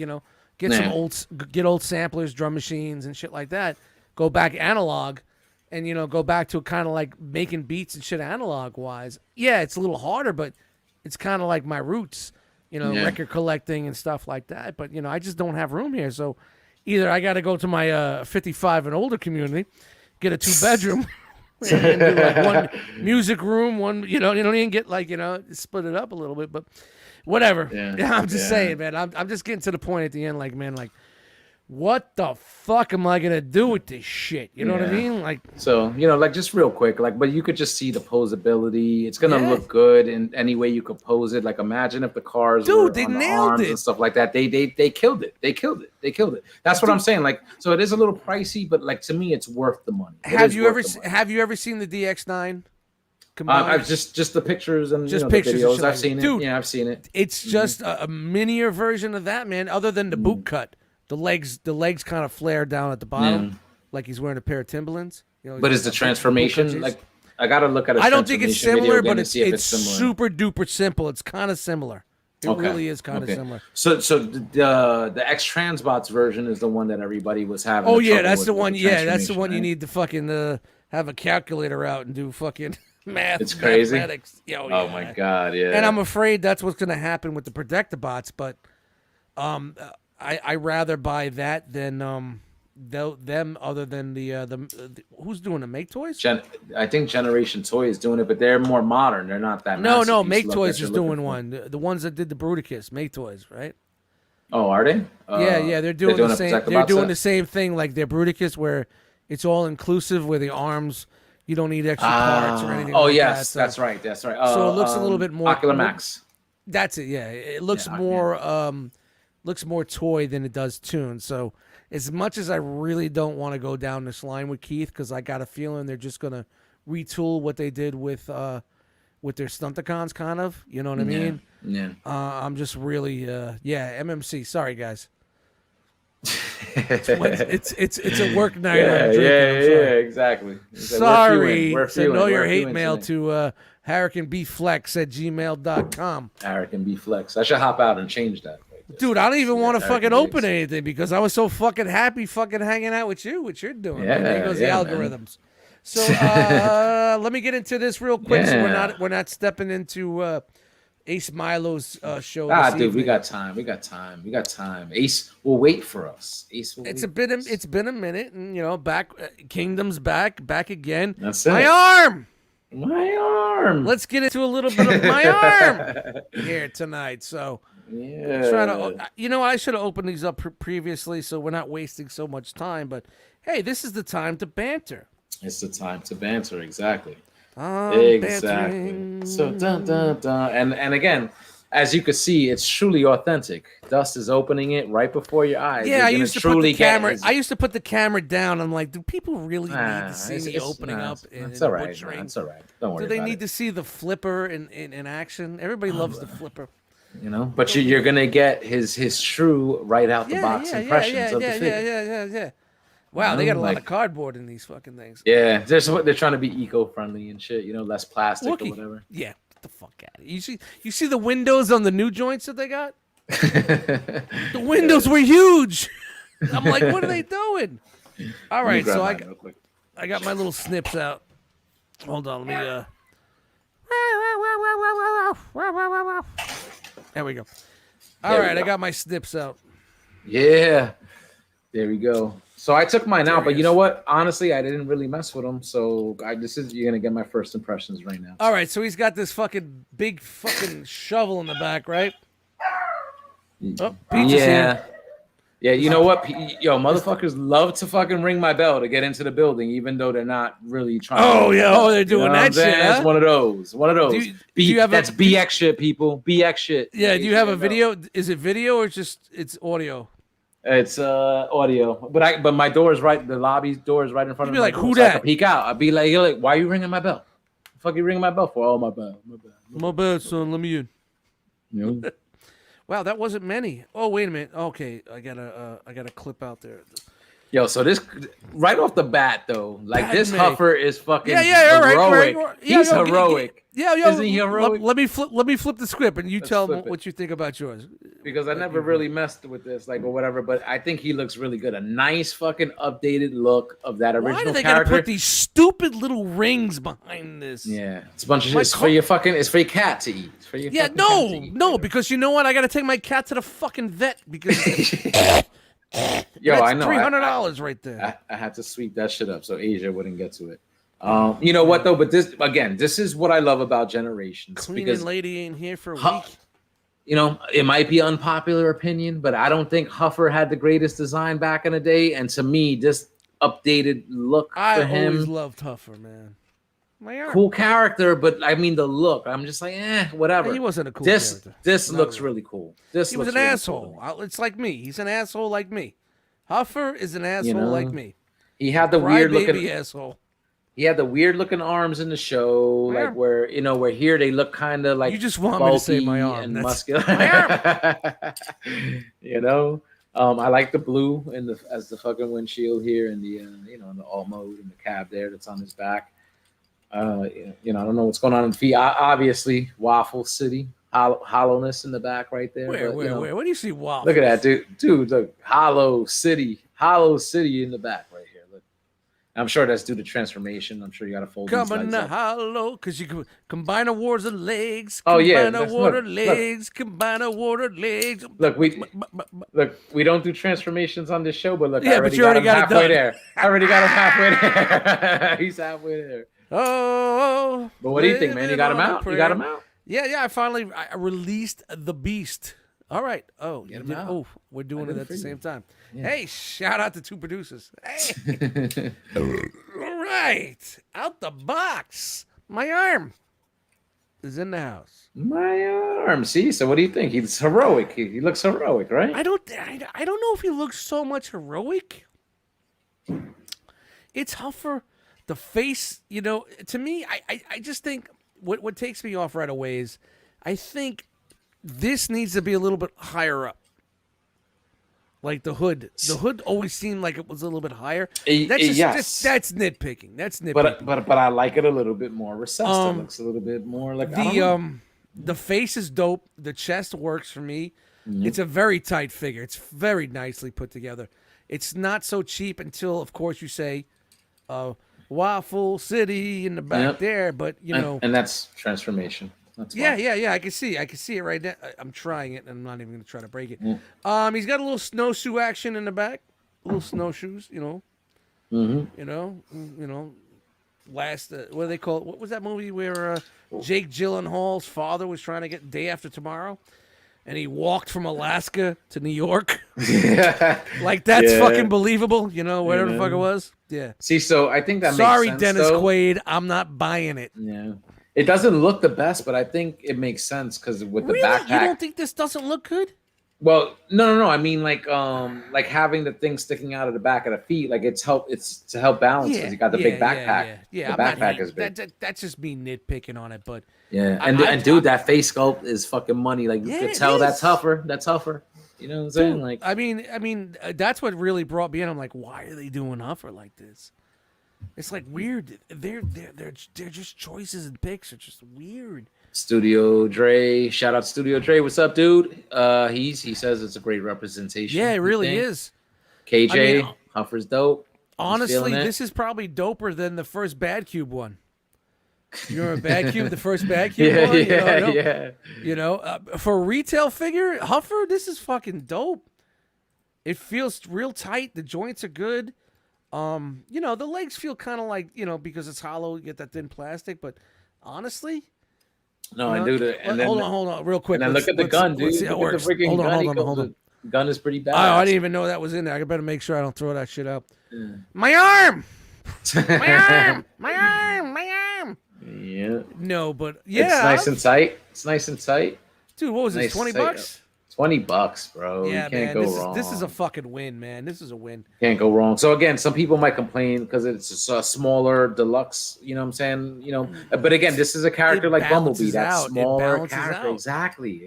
S1: get some old samplers, drum machines and shit like that. Go back analog and, go back to kind of like making beats and shit analog wise. Yeah, it's a little harder, but it's kind of like my roots, record collecting and stuff like that. But, I just don't have room here. So either I got to go to my 55 and older community, get a 2-bedroom and do like one music room, one, you don't even get like, split it up a little bit, but whatever. Yeah, I'm just saying, man. I'm just getting to the point at the end, like, man, like, what the fuck am I gonna do with this shit? You know what I mean? Like,
S2: so like just real quick, like, but you could just see the posability. It's gonna look good in any way you could pose it. Like, imagine if the cars were
S1: they
S2: on the
S1: nailed
S2: arms
S1: it
S2: and stuff like that. They killed it. They killed it. That's what I'm saying. Like, so it is a little pricey, but like to me, it's worth the money.
S1: Have you ever seen the DX9?
S2: I've just the pictures and
S1: just
S2: the
S1: pictures.
S2: videos. I've seen it.
S1: Dude,
S2: yeah, I've seen it.
S1: It's just a minier version of that, man. Other than the boot cut, the legs kind of flare down at the bottom, like he's wearing a pair of Timberlands.
S2: But is the transformation like? I gotta look at.
S1: I don't think it's similar, but it's super duper simple. It's kind of similar. It really is kind of similar.
S2: So the X Transbots version is the one that everybody was having.
S1: Oh yeah, that's the one. Yeah, that's the one you need to fucking have a calculator out and do fucking
S2: It's crazy.
S1: Mathematics.
S2: Oh my god, yeah.
S1: And I'm afraid that's what's going to happen with the Protector bots, but I rather buy that than them other than the who's doing the Make Toys?
S2: I think Generation Toy is doing it, but they're more modern. They're not that.
S1: No, Make Toys is doing one. The ones that did the Bruticus, Make Toys, right?
S2: Oh, are they?
S1: Yeah, they're doing the same. They're doing the same thing like their Bruticus, where it's all inclusive, where the arms you don't need extra parts or anything.
S2: Oh
S1: like
S2: yes,
S1: that.
S2: that's right. That's right.
S1: So it looks a little bit more
S2: Ocular Max.
S1: That's it. Yeah, it looks more toy than it does tune. So as much as I really don't want to go down this line with Keith, because I got a feeling they're just gonna retool what they did with their Stunticons, kind of. You know what I mean?
S2: Yeah.
S1: I'm just really MMC. Sorry, guys. it's a work night.
S2: Yeah, exactly.
S1: Sorry. Send all your hate mail to harikenbflex@gmail.com.
S2: Harikenbflex. I should hop out and change that.
S1: Dude, I don't even want to fucking open anything because I was so fucking happy fucking hanging out with you, what you're doing.
S2: Yeah,
S1: there goes the algorithms. Man. So let me get into this real quick so we're not stepping into Ace Milo's show.
S2: Dude, we got time. Ace will wait for us.
S1: It's been a minute, and back. Kingdom's back again.
S2: That's it.
S1: My arm.
S2: Let's
S1: get into a little bit of my arm here tonight. So trying to, I should have opened these up previously, so we're not wasting so much time. But hey, this is the time to banter.
S2: It's the time to banter, exactly.
S1: Bantering.
S2: So and again, as you can see, it's truly authentic. Dust is opening it right before your eyes.
S1: Yeah, I used to put the camera. I used to put the camera down. I'm like, do people really need to see me opening up?
S2: That's all right. That's all right. Don't worry.
S1: Do they need to see the flipper in action? Everybody loves the flipper.
S2: But you're gonna get his true right out the box impressions of the figure.
S1: Yeah. Wow, they got a lot of cardboard in these fucking things.
S2: Yeah, they're trying to be eco-friendly and shit. Less plastic or whatever.
S1: Yeah, get the fuck out of here. You see the windows on the new joints that they got? The windows were huge. I'm like, what are they doing? All right, so I got my little snips out. Hold on, let me. There we go. All right, I got my snips out.
S2: Yeah, there we go. So I took mine out, but you know what? Honestly, I didn't really mess with them. So you're gonna get my first impressions right now.
S1: All right, so he's got this fucking big fucking shovel in the back, right? Oh, Peach is here.
S2: Yeah, you know what? Motherfuckers love to fucking ring my bell to get into the building, even though they're not really trying.
S1: They're doing that shit. Huh?
S2: It's one of those. That's BX shit, people. BX shit.
S1: Yeah. Do you have a video? Is it video or it's audio?
S2: It's audio, but my door is right. The lobby door is right in front of me.
S1: Like, who that?
S2: I can peek out. I'd be like, why are you ringing my bell? The fuck you ringing my bell for? Oh, my bad.
S1: My bad, son. Let me in.
S2: You know?
S1: Wow, that wasn't many. Oh, wait a minute. Okay, I got a clip out there.
S2: Yo, so this right off the bat though, like this Huffer is fucking
S1: heroic.
S2: Right. He's heroic.
S1: Isn't
S2: he heroic?
S1: Let me flip the script and you tell them what you think about yours.
S2: Because I never really messed with this, or whatever, but I think he looks really good. A nice fucking updated look of that original character. Why do they gotta
S1: put these stupid little rings behind this?
S2: Yeah, it's a bunch of shit. It's for your cat to eat. It's for your cat to eat.
S1: Because you know what? I gotta take my cat to the fucking vet because
S2: Yo, I know
S1: $300 right there.
S2: I had to sweep that shit up so Asia wouldn't get to it. You know what though? But this is what I love about Generations.
S1: Cleaning lady ain't here for a week.
S2: It might be unpopular opinion, but I don't think Huffer had the greatest design back in the day. And to me, this updated look for him.
S1: I always loved Huffer, man.
S2: Cool character, but I mean the look. I'm just like, whatever.
S1: He wasn't a cool character.
S2: This looks really cool.
S1: He was an asshole. Cool. It's like me. He's an asshole like me. Huffer is an asshole like me.
S2: He had the weird looking
S1: asshole.
S2: He had the weird looking arms in the show, like where here they look kind of like
S1: you just want me to say my arm
S2: and muscular. My arm. I like the blue as the fucking windshield here, and the in the all mode and the cab there that's on his back. I don't know what's going on in feet. Obviously, Waffle City, hollowness in the back right there.
S1: Where? What do you see? Waffle?
S2: Look at that, dude. Look, Hollow City in the back right here. Look, I'm sure that's due to transformation. I'm sure you got to fold these
S1: Coming
S2: legs up.
S1: hollow, because you can combine awards of legs.
S2: Oh yeah,
S1: Combine award of legs. Combine award of legs.
S2: Look, we don't do transformations on this show, but look,
S1: yeah,
S2: I already
S1: but you
S2: got
S1: already
S2: him
S1: got
S2: halfway
S1: it done.
S2: there. I already got him halfway there. He's halfway there.
S1: Oh,
S2: but what do you think, man? You got him out? You got him out?
S1: Yeah. I released the beast. All right. Oh,
S2: Get him out.
S1: We're doing it at the same time.
S2: Yeah.
S1: Hey, shout out to two producers. Hey. All right. Out the box. My arm is in the house.
S2: My arm. See, so what do you think? He's heroic. He looks heroic, right?
S1: I don't know if he looks so much heroic. It's Huffer. The face, to me, I just think what takes me off right away is I think this needs to be a little bit higher up. Like the hood. The hood always seemed like it was a little bit higher. That's nitpicking. That's nitpicking.
S2: But I like it a little bit more recessed. It looks a little bit more like
S1: the face is dope. The chest works for me. Mm-hmm. It's a very tight figure. It's very nicely put together. It's not so cheap until, of course, you say Waffle City in the back there, but
S2: and that's transformation. That's
S1: yeah. I can see it right now. I'm trying it, and I'm not even going to try to break it. Mm. He's got a little snowshoe action in the back, little snowshoes.
S2: Mm-hmm.
S1: Last what do they call it? What was that movie where Jake Gyllenhaal's father was trying to get Day After Tomorrow, and he walked from Alaska to New York? Like that's fucking believable. Whatever the fuck it was. Yeah.
S2: See, so I think that
S1: Sorry,
S2: makes sense,
S1: Dennis
S2: though.
S1: Quaid, I'm not buying it.
S2: Yeah. It doesn't look the best, but I think it makes sense because with the backpack.
S1: You don't think this doesn't look good?
S2: Well, no. I mean, like having the thing sticking out of the back of the feet, like it's to help balance because you got the big backpack.
S1: Yeah.
S2: The backpack is big.
S1: That's just me nitpicking on it, but
S2: yeah. And dude, that face sculpt is fucking money. Like you can tell that's Huffer. That's Huffer. You know what I'm saying?
S1: Dude,
S2: like,
S1: I mean, that's what really brought me in. I'm like, why are they doing Huffer like this? It's like weird. They're just choices and picks are just weird.
S2: Studio Dre, shout out Studio Dre. What's up, dude? He says it's a great representation.
S1: Yeah, it really is.
S2: KJ, Huffer's dope.
S1: Honestly, this is probably doper than the first Bad Cube one. You remember Bad Cube, the first Bad Cube one? Yeah. For a retail figure, Huffer, this is fucking dope. It feels real tight. The joints are good. The legs feel kind of like, because it's hollow, you get that thin plastic, but honestly,
S2: dude.
S1: Hold on, real quick.
S2: And then look at the gun, dude.
S1: Let's see how it works. Hold on.
S2: The gun is pretty bad.
S1: I didn't even know that was in there. I better make sure I don't throw that shit out. My arm! My arm!
S2: Yeah.
S1: No, but yeah.
S2: It's nice and tight.
S1: Dude, what was this, $20?
S2: $20, bro.
S1: Yeah,
S2: you can't
S1: man.
S2: go wrong.
S1: This is a fucking win, man. This is a win.
S2: Can't go wrong. So again, some people might complain because it's a smaller deluxe. You know what I'm saying? But again, this is a character like Bumblebee. That smaller character. Out. Exactly.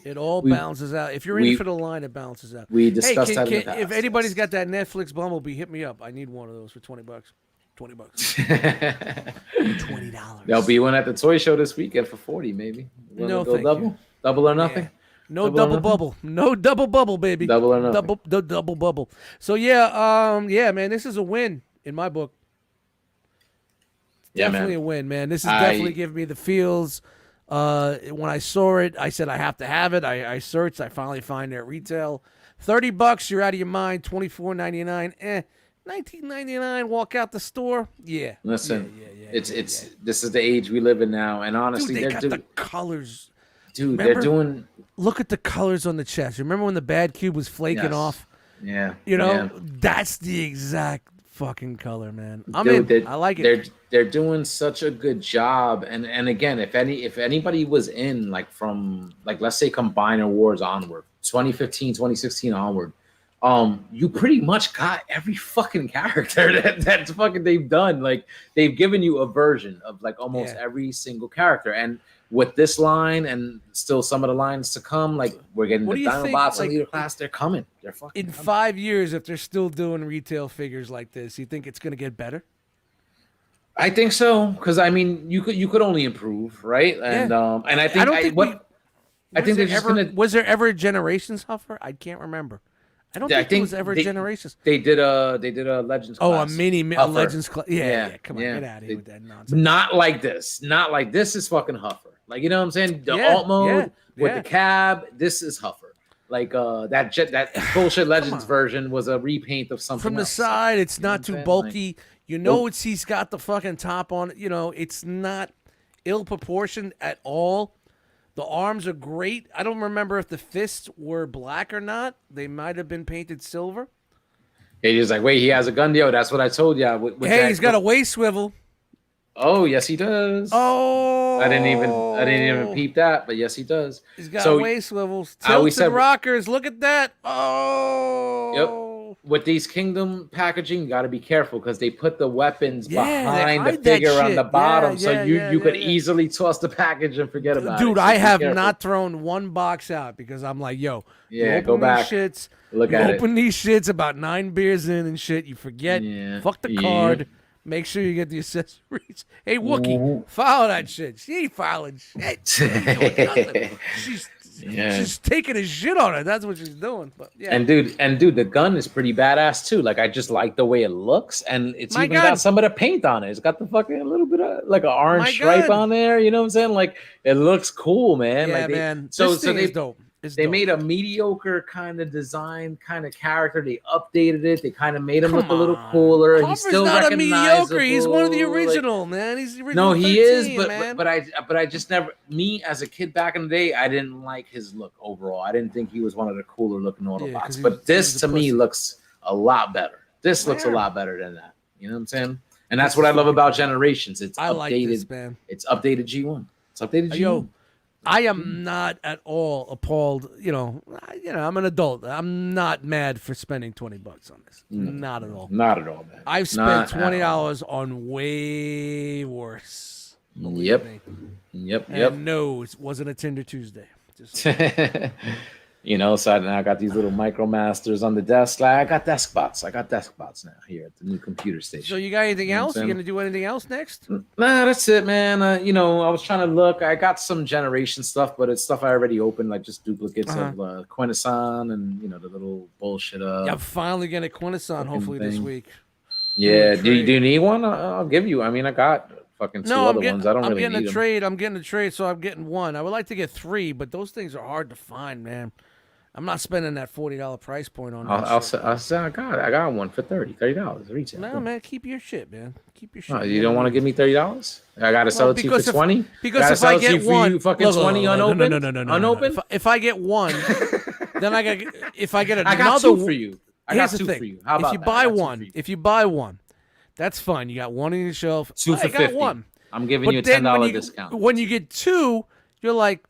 S1: It all balances out. If you're in for the line, it balances out.
S2: We discussed that in the past.
S1: If anybody's got that Netflix Bumblebee, hit me up. I need one of those for $20. $20.
S2: There'll be one at the toy show this weekend for $40, maybe.
S1: No, thank you.
S2: Double or nothing.
S1: Yeah. No double bubble. No double bubble, baby.
S2: Double or nothing.
S1: Double bubble. So yeah, man, this is a win in my book. Definitely a win, man. This is definitely giving me the feels. When I saw it, I said I have to have it. I searched. I finally find it at retail. $30, you're out of your mind. $24.99. $19.99. Walk out the store. Yeah.
S2: Listen, it's this is the age we live in now, and honestly,
S1: dude, they got the colors.
S2: Dude, they're doing.
S1: Look at the colors on the chest. Remember when the Bad Cube was flaking off?
S2: Yeah.
S1: That's the exact fucking color, man. I like
S2: it. They're doing such a good job. And again, if anybody was in from let's say Combine Awards onward, 2015, 2016 onward, you pretty much got every fucking character that's fucking they've done. Like they've given you a version of almost every single character. And with this line and still some of the lines to come, we're getting the Dinobots and Leader Class. They're coming. They're fucking
S1: in coming. 5 years, if they're still doing retail figures like this, you think it's going to get better?
S2: I think so, because I mean, you could only improve, right? And and I think
S1: was there ever a Generations Huffer? I can't remember. I don't think it was ever Generations.
S2: They did a Legends.
S1: Oh,
S2: class.
S1: a mini
S2: Huffer.
S1: Legends class. Yeah. Come on, get out of here with that nonsense.
S2: Not like this. Not like this is fucking Huffer. Like, you know what I'm saying? The alt mode with the cab. This is Huffer. Like that bullshit Legends version was a repaint of something
S1: from the
S2: else.
S1: side. It's not too bulky. Like, he's got the fucking top on. You know, it's not ill proportioned at all. The arms are great. I don't remember if the fists were black or not. They might have been painted silver.
S2: He's like, wait, he has a gun, yo. That's what I told you.
S1: He's got a waist swivel.
S2: Oh, yes, he does.
S1: Oh,
S2: I didn't even peep that, but yes, he does.
S1: He's got waist swivels, tilted rockers. Look at that. Oh,
S2: yep. With these Kingdom packaging, you got to be careful because they put the weapons behind the figure on the bottom, so you could easily toss the package and forget about it.
S1: Dude, I have not thrown one box out because I'm like, yo,
S2: go back.
S1: Shits,
S2: look at it.
S1: Open these shits about 9 beers in and shit. You forget. Yeah. Fuck the card. Make sure you get the accessories. Hey, Wookie, follow that shit. She ain't following shit. She's taking a shit on it. That's what she's doing. But and
S2: dude, the gun is pretty badass too. Like I just like the way it looks, and it's even got some of the paint on it. It's got the fucking a little bit of like an orange stripe on there. You know what I'm saying? Like it looks cool, man.
S1: Yeah,
S2: like
S1: man.
S2: So
S1: this thing
S2: they
S1: is dope.
S2: They made a mediocre kind of design, kind of character. They updated it. They kind of made him look a little cooler.
S1: Hopper's
S2: he's still
S1: not
S2: recognizable.
S1: a mediocre. He's one of the original, man. He's the original.
S2: No, he is.
S1: Man.
S2: But I just never. Me as a kid back in the day, I didn't like his look overall. I didn't think he was one of the cooler looking Autobots. But this to me looks a lot better. This looks a lot better than that. You know what I'm saying? And that's what I love about Generations. It's updated.
S1: Like this, man.
S2: It's updated G1. It's updated G1.
S1: Yo, I am not at all appalled. You know, I'm an adult. I'm not mad for spending $20 on this. Not at all.
S2: Not at all, man.
S1: I've spent $20 on way worse.
S2: Yep.
S1: And no, it wasn't a Tinder Tuesday. Just
S2: You know, so now I got these little MicroMasters on the desk. Like I got desk bots. I got desk bots now here at the new computer station.
S1: So you got anything else? You gonna do anything else next?
S2: Nah, that's it, man. You know, I was trying to look. I got some Generation stuff, but it's stuff I already opened, like just duplicates of Quintesson and the little bullshit.
S1: I'm finally getting a Quintesson. Hopefully this week.
S2: Yeah. Do you need one? I'll give you. I mean, I got fucking two other ones. I don't really need them.
S1: I'm getting a trade, so I'm getting one. I would like to get 3, but those things are hard to find, man. I'm not spending that $40 price point on that.
S2: I'll say I got one for $30 retail.
S1: No, man, keep your shit, man. Keep your shit.
S2: No, you don't want to give me $30? I gotta sell it to you for 20.
S1: Because if I get one,
S2: fucking 20 unopened.
S1: No.
S2: Unopened.
S1: If I get one, then I got. If I get another,
S2: I got 2 for you.
S1: Here's the thing. For you. How about if you buy one, that's fine. You got one on your shelf.
S2: 2 for $50.
S1: Got one.
S2: I'm giving you a $10 discount.
S1: When you get 2, you're like,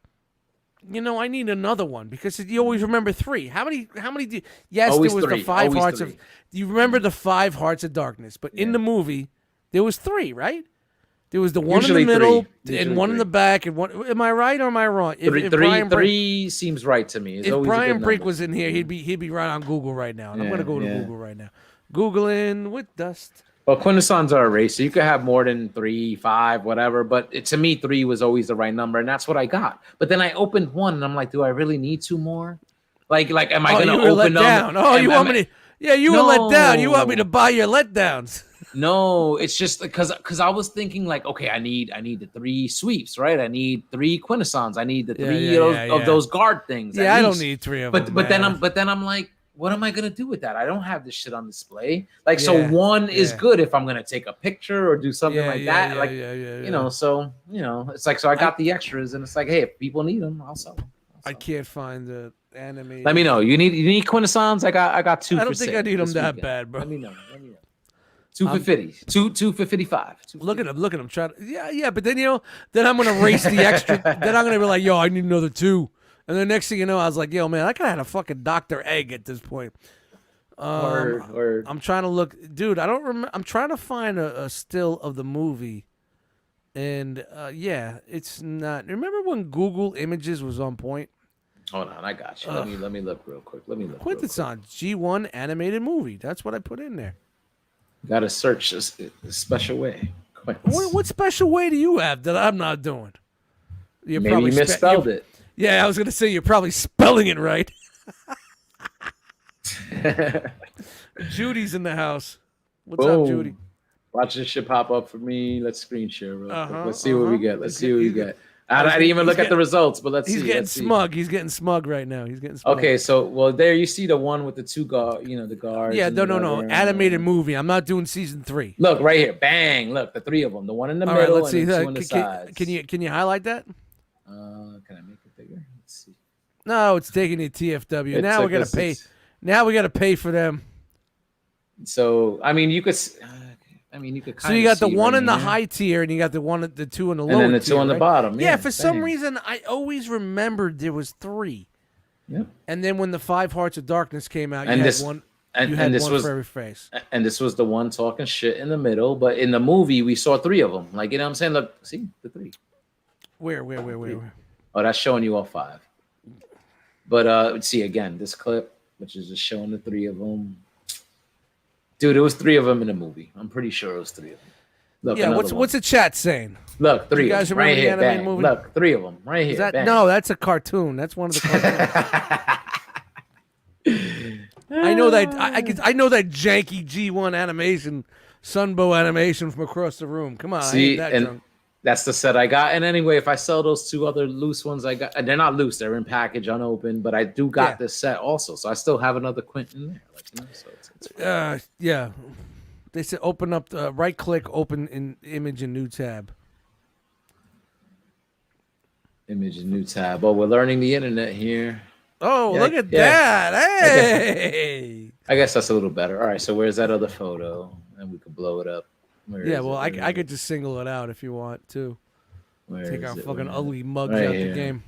S1: I need another one because you always remember 3. How many do you, yes,
S2: always
S1: there was
S2: 3.
S1: the 5
S2: always
S1: hearts
S2: 3.
S1: of, you remember the 5 hearts of darkness, but in the movie, there was 3, right? There was the one in the middle and one in the back. And one, am I right or am I wrong? If
S2: three seems right to me. It's
S1: if Brian Brink was in here, he'd be right on Google right now. And I'm going to go to Google right now. Googling with dust.
S2: Well, Quintessons are a race, so you could have more than 3, 5, whatever. But to me, 3 was always the right number, and that's what I got. But then I opened one, and I'm like, do I really need 2 more? Like, am I going to open them?
S1: Down. Oh, you want me to? Yeah, you were let down. You want me to buy your letdowns?
S2: No, it's just because I was thinking like, okay, I need the 3 sweeps, right? I need 3 Quintessons. I need the 3 of those guard things.
S1: Yeah, I don't need 3 of them.
S2: But then I'm like, what am I gonna do with that? I don't have this shit on display. Like, so one is good if I'm gonna take a picture or do something like that. So it's like, so I got the extras, and it's like, hey, if people need them, I'll sell them.
S1: I can't find the anime.
S2: Let me know. You need Quintessons? I got 2.
S1: I don't think I need them that bad, bro.
S2: Let me know. 2 for 50. 2 for 55.
S1: Look at him. Trying to, yeah. But then then I'm gonna race the extra. Then I'm gonna be like, yo, I need another 2. And the next thing you know, I was like, yo, man, I could have had a fucking Dr. Egg at this point.
S2: Word.
S1: I'm trying to look, dude. I don't remember. I'm trying to find a still of the movie, and it's not. Remember when Google Images was on point?
S2: Hold on, I got you. Let me look real quick.
S1: Quintesson G1 animated movie. That's what I put in there.
S2: Got to search a special way.
S1: What special way do you have that I'm not doing?
S2: Maybe you misspelled it.
S1: Yeah, I was going to say you're probably spelling it right. Judy's in the house. What's up, Judy?
S2: Boom. Watch this shit pop up for me. Let's screen share real quick. Let's see what we get. Let's
S1: He's
S2: see what we get. I
S1: he's
S2: didn't
S1: getting-
S2: even
S1: he's
S2: look at the
S1: getting-
S2: results, but let's see.
S1: He's getting
S2: Let's see.
S1: smug. He's getting smug right now. He's getting smug.
S2: Okay, so well, there you see the one with the two guard, the guards.
S1: Yeah,
S2: and
S1: no.
S2: whatever.
S1: Animated movie. I'm not doing season 3.
S2: Look right here, bang! Look, the 3 of them. The one in the
S1: All right,
S2: middle
S1: let's see.
S2: and the 2 on the sides.
S1: Can you highlight that?
S2: Can I make it bigger? Let's see.
S1: No, it's taking the TFW.
S2: It
S1: Now we
S2: took
S1: gotta
S2: us-
S1: pay.
S2: it's-
S1: Now we gotta pay for them.
S2: So I mean, you could.
S1: So you got the one
S2: right
S1: in the
S2: here.
S1: high tier, and you got the 2 in the low
S2: and then the
S1: tier,
S2: 2 on the
S1: right?
S2: bottom.
S1: Yeah, for some
S2: bang.
S1: reason I always remembered there was 3.
S2: Yep.
S1: And then when the 5 Hearts of Darkness came out,
S2: And
S1: you
S2: this-
S1: had one.
S2: And,
S1: You had
S2: and this
S1: one
S2: was
S1: for every face.
S2: and this was the one talking shit in the middle. But in the movie, we saw 3 of them. Like, you know what I'm saying? Look, see the 3.
S1: Where?
S2: Oh, that's showing you all 5. But let's see again this clip, which is just showing the 3 of them. Dude, it was 3 of them in the movie. I'm pretty sure it was 3 of them. Look,
S1: Yeah,
S2: another
S1: what's
S2: one.
S1: the chat saying?
S2: Look, 3
S1: You guys
S2: of them
S1: remember
S2: right
S1: the
S2: here.
S1: animated
S2: Bang.
S1: movie?
S2: Look, 3 of them right here.
S1: Is that
S2: bang.
S1: no? That's a cartoon. That's one of the cartoons. I know that I know that janky G1 animation, Sunbow animation from across the room. Come on, I
S2: See,
S1: ain't that
S2: and
S1: drunk.
S2: that's the set I got. And anyway, if I sell those 2 other loose ones I got, and they're not loose, they're in package, unopened. But I do got
S1: Yeah.
S2: this set also, so I still have another Quint in there. Like, so it's
S1: Yeah. They said open up the right click, open in image and new tab.
S2: image and new tab. Oh, we're learning the internet here.
S1: Oh,
S2: Yeah,
S1: look at
S2: yeah.
S1: that! Hey.
S2: I guess that's a little better. All right, so where's that other photo? And we could blow it up. Where
S1: Yeah,
S2: is
S1: well,
S2: it?
S1: I could just single it out if you want to.
S2: Where
S1: Take
S2: is
S1: our
S2: it?
S1: fucking
S2: Where is
S1: ugly
S2: it?
S1: mugs
S2: Right
S1: out
S2: here.
S1: the game.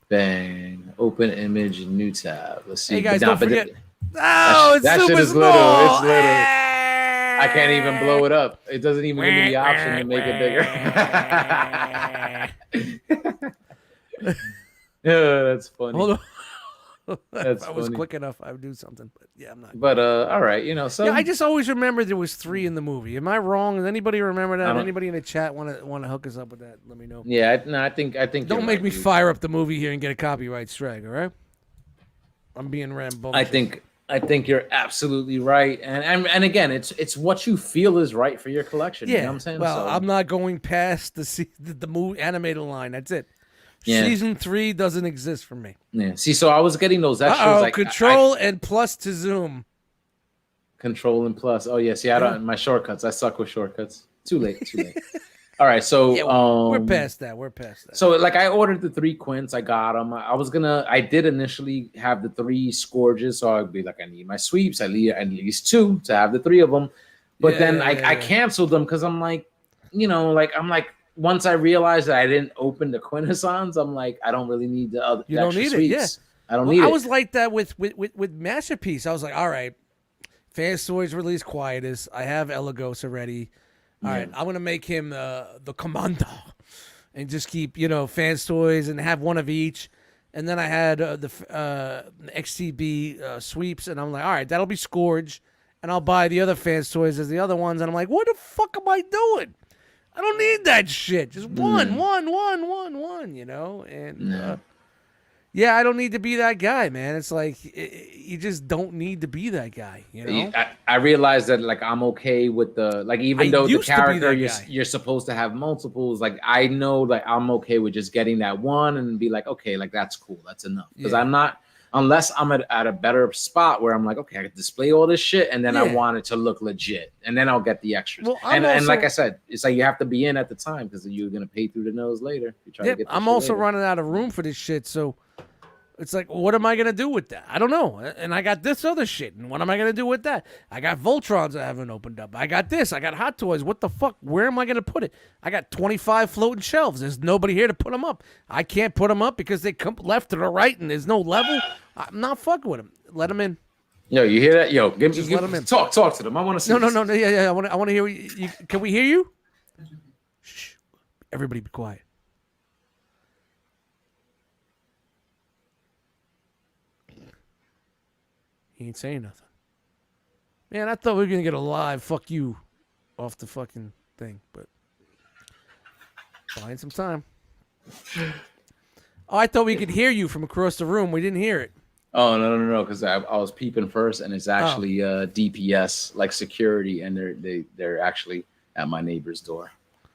S2: Bang. Open image, new tab. Let's see.
S1: Hey guys,
S2: But
S1: don't
S2: but
S1: forget.
S2: it-
S1: Oh, it's
S2: that shit
S1: super
S2: is little.
S1: small.
S2: It's little. I can't even blow it up. It doesn't even give me the option to make it bigger. Yeah, that's funny.
S1: Hold on.
S2: That's
S1: if I was
S2: funny.
S1: quick enough, I would do something. But yeah, I'm not.
S2: But all right, so
S1: Yeah, I just always remember there was 3 in the movie. Am I wrong? Does anybody remember
S2: I
S1: that?
S2: don't-
S1: Anybody in the chat want to hook us up with that? Let me know.
S2: yeah, I think
S1: Don't
S2: you're
S1: make
S2: right,
S1: me
S2: dude.
S1: fire up the movie here and get a copyright strike. All right? I'm being rambunctious.
S2: I think you're absolutely right, and again, it's what you feel is right for your collection.
S1: Yeah.
S2: You know what I'm saying?
S1: Well,
S2: So-
S1: I'm not going past the movie animated line. That's it.
S2: Yeah.
S1: Season 3 doesn't exist for me.
S2: yeah. See, so I was getting those extras
S1: Uh-oh,
S2: like
S1: control and plus to zoom.
S2: control and plus. Oh yeah, see, I don't my shortcuts. I suck with shortcuts. Too late. All right, so
S1: Yeah, we're past that. We're past that.
S2: So like I ordered the 3 quints, I got them. I did initially have the 3 scourges, so I'd be like, I need my sweeps. I need at least 2 to have the 3 of them. But then I canceled them because I'm like, once I realized that I didn't open the quintessons, I'm like, I don't really need the other.
S1: You don't
S2: extra
S1: need it,
S2: sweeps.
S1: yeah.
S2: I don't
S1: Well,
S2: need
S1: I
S2: it.
S1: was like that with Masterpiece. I was like, all right, Fans Toys released Quietus. I have Elagos already. All right, I'm gonna make him the commander, and just keep Fans Toys and have one of each. And then I had the XTB sweeps, and I'm like, all right, that'll be Scourge, and I'll buy the other Fans Toys as the other ones. And I'm like, what the fuck am I doing? I don't need that shit. Just one. And yeah, I don't need to be that guy, man. It's like you just don't need to be that guy,
S2: I realized that like I'm okay with the even
S1: I
S2: though the
S1: used to be
S2: character
S1: that guy.
S2: you're supposed to have multiples, like I know like I'm okay with just getting that one and be like, okay, like that's cool, that's enough. Because
S1: Yeah.
S2: I'm not unless I'm at a better spot where I'm like, okay, I can display all this shit and then I
S1: Yeah.
S2: want it to look legit. And then I'll get the extras.
S1: Well,
S2: and
S1: I'm
S2: like
S1: also-
S2: I said, it's like you have to be in at the time because you're gonna pay through the nose later. If you try to
S1: Yep,
S2: get this
S1: I'm
S2: shit
S1: also
S2: later.
S1: running out of room for this shit, so it's like, what am I gonna do with that? I don't know. And I got this other shit, and what am I gonna do with that? I got Voltrons I haven't opened up. I got this. I got Hot Toys. What the fuck? Where am I gonna put it? I got 25 floating shelves. There's nobody here to put them up. I can't put them up because they come left to the right, and there's no level. I'm not fucking with them. Let them in.
S2: Yo, you hear that? Yo,
S1: Just let 'em in.
S2: talk to them. I want to see.
S1: No.
S2: this.
S1: Yeah. I want to hear you. Can we hear you? Shh. Everybody, be quiet. He ain't saying nothing. Man, I thought we were gonna get a live "fuck you" off the fucking thing, but buying some time. Oh, I thought we could hear you from across the room. We didn't hear it.
S2: Oh no, because I was peeping first, and it's actually DPS, like security, and they're actually at my neighbor's door,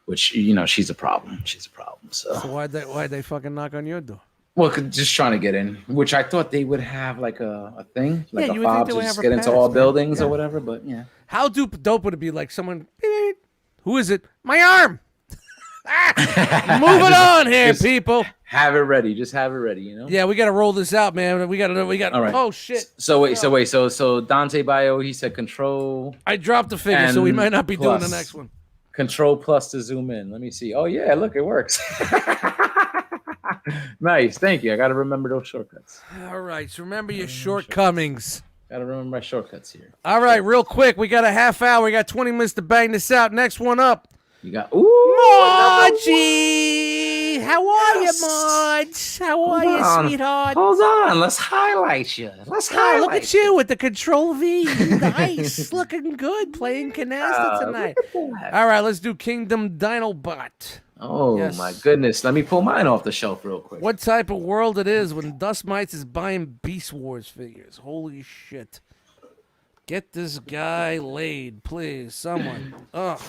S2: which she's a problem. She's a problem. So
S1: why'd they fucking knock on your door?
S2: well, just trying to get in, which I thought they would have like a thing, like
S1: Yeah,
S2: a
S1: you would think
S2: fob
S1: they
S2: to
S1: would
S2: just
S1: have
S2: get
S1: a
S2: into
S1: pass,
S2: all
S1: man.
S2: buildings
S1: Yeah.
S2: or whatever. But yeah,
S1: How dope would it be? Like someone, who is it? My arm. Moving on here, people.
S2: have it ready. Just have it ready.
S1: Yeah, we got to roll this out, man. We got.
S2: All right.
S1: Oh shit.
S2: So wait. So Dante Bio, he said control.
S1: I dropped the figure, so we might not be doing the next one.
S2: Control plus to zoom in. Let me see. Oh yeah, look, it works. Nice, thank you. I got to remember those shortcuts.
S1: All right, so remember your shortcomings.
S2: Got to remember my shortcuts here.
S1: All right, real quick, we got a half hour. We got 20 minutes to bang this out. Next one up.
S2: You got
S1: Margie! How are you, Marge? How are you, sweetheart?
S2: Hold on, let's highlight you.
S1: Look at you with the Control V. Nice, looking good, playing canasta tonight. All right, let's do Kingdom Dinobot.
S2: Oh
S1: Yes.
S2: my goodness! Let me pull mine off the shelf real quick.
S1: What type of world it is when Dust Mites is buying Beast Wars figures? Holy shit! Get this guy laid, please, someone. Ugh.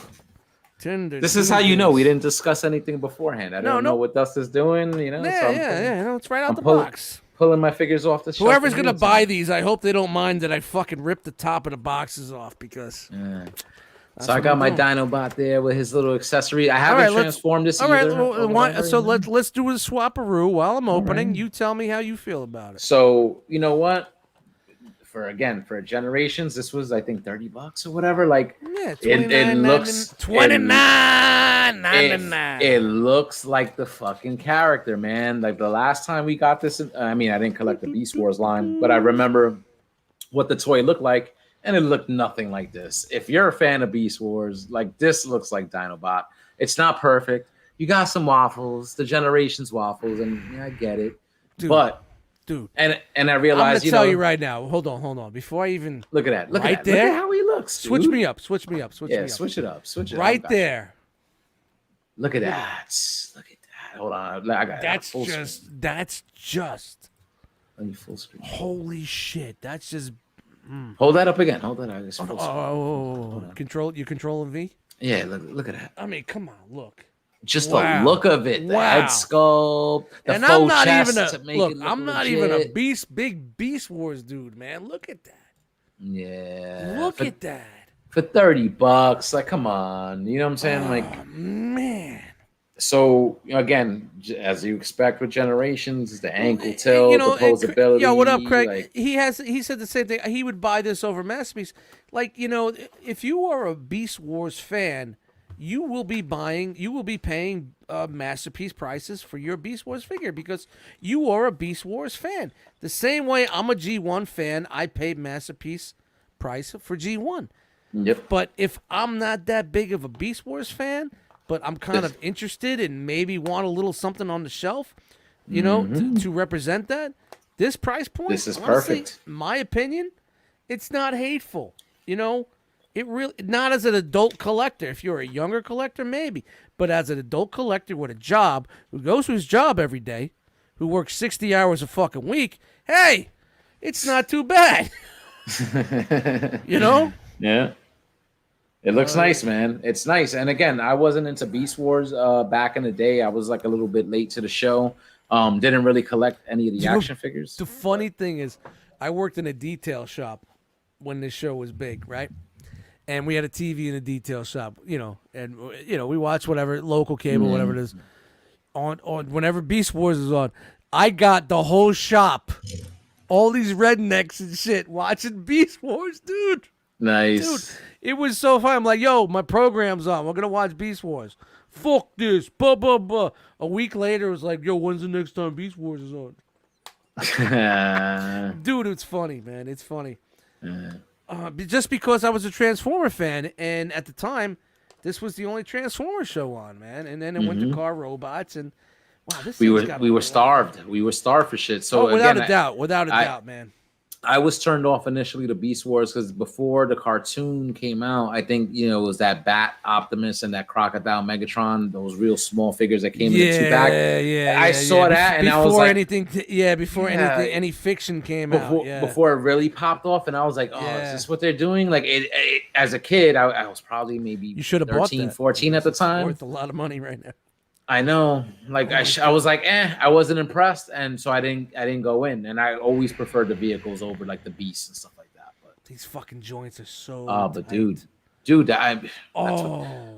S1: Tinder.
S2: This is how you know we didn't discuss anything beforehand. I don't know what Dust is doing.
S1: Yeah,
S2: so
S1: yeah. It's right out the box.
S2: Pulling my figures off the shelf.
S1: Whoever's gonna buy these, I hope they don't mind that I fucking ripped the top of the boxes off because.
S2: Yeah. So I got my Dinobot there with his little accessory. I haven't transformed this either.
S1: So let's do a swap-a-roo while I'm opening. Right. You tell me how you feel about it.
S2: So you know what? For Generations, this was I think $30 or whatever. Like it looks $29.99. It looks like the fucking character, man. Like the last time we got this, I mean, I didn't collect the Beast Wars line, but I remember what the toy looked like, and it looked nothing like this. If you're a fan of Beast Wars, like this looks like Dinobot. It's not perfect. You got some waffles, the Generations waffles, and yeah, I get it, but.
S1: Dude,
S2: and I realized,
S1: I'm gonna tell you right now. Hold on. Before I even
S2: look at that, look
S1: right
S2: at
S1: there,
S2: look at how he looks. Dude.
S1: Switch me up. Switch it up.
S2: Switch it up.
S1: Right there.
S2: Look at that. Look at that. Hold on, I got
S1: that's
S2: full
S1: just.
S2: screen.
S1: That's just.
S2: Let me full screen.
S1: Holy shit! That's just.
S2: Hold that up again. Hold that up.
S1: Control. You controlling V?
S2: Yeah. Look at that.
S1: I mean, come on. Look.
S2: Just the look of it, the head sculpt, the
S1: and
S2: faux
S1: I'm not
S2: chest
S1: even
S2: to make it look
S1: I'm not
S2: legit.
S1: even a big Beast Wars dude, man. Look at that.
S2: Yeah.
S1: Look at that.
S2: For $30, like, come on. You know what I'm saying? Like,
S1: man.
S2: So again, as you expect with Generations, the ankle tilt, the posability.
S1: Yo, what up, Craig?
S2: Like,
S1: he said the same thing. He would buy this over Masterpiece. Like, if you are a Beast Wars fan, you will be paying Masterpiece prices for your Beast Wars figure because you are a Beast Wars fan. The same way I'm a G1 fan, I pay Masterpiece price for G1.
S2: Yep.
S1: But if I'm not that big of a Beast Wars fan, but I'm kind of interested and maybe want a little something on the shelf, to represent that, this price point,
S2: this is
S1: honestly,
S2: perfect.
S1: My opinion, it's not hateful. It really, not as an adult collector. If you're a younger collector, maybe. But as an adult collector with a job, who goes to his job every day, who works 60 hours a fucking week, hey, it's not too bad.
S2: Yeah. It looks nice, man. It's nice. And again, I wasn't into Beast Wars back in the day. I was like a little bit late to the show. Didn't really collect any of the action figures.
S1: The funny thing is, I worked in a detail shop when this show was big, right? And we had a TV in a detail shop, and we watch whatever local cable, whatever it is, on whenever Beast Wars is on. I got the whole shop, all these rednecks and shit, watching Beast Wars, dude.
S2: Nice,
S1: dude. It was so fun. I'm like, yo, my program's on. We're gonna watch Beast Wars. Fuck this, blah blah blah. A week later, it was like, yo, when's the next time Beast Wars is on? Dude, it's funny, man. It's funny. Just because I was a Transformer fan, and at the time, this was the only Transformer show on, man. And then it went to Car Robots, and wow, this
S2: we were starved. We were starved for shit. So
S1: without a doubt, man.
S2: I was turned off initially to Beast Wars because before the cartoon came out, I think it was that Bat Optimus and that Crocodile Megatron, those real small figures that came in the 2-pack. I saw that and I was like,
S1: before anything, any fiction came out,
S2: before it really popped off, and I was like, oh, is this what they're doing? Like, it as a kid, I was probably maybe
S1: you should have
S2: 13,
S1: bought that.
S2: 14 at the time.
S1: Worth a lot of money right now.
S2: I know, like I was like, I wasn't impressed, and so I didn't go in. And I always preferred the vehicles over like the beasts and stuff like that. But
S1: these fucking joints are so.
S2: But
S1: tight.
S2: dude,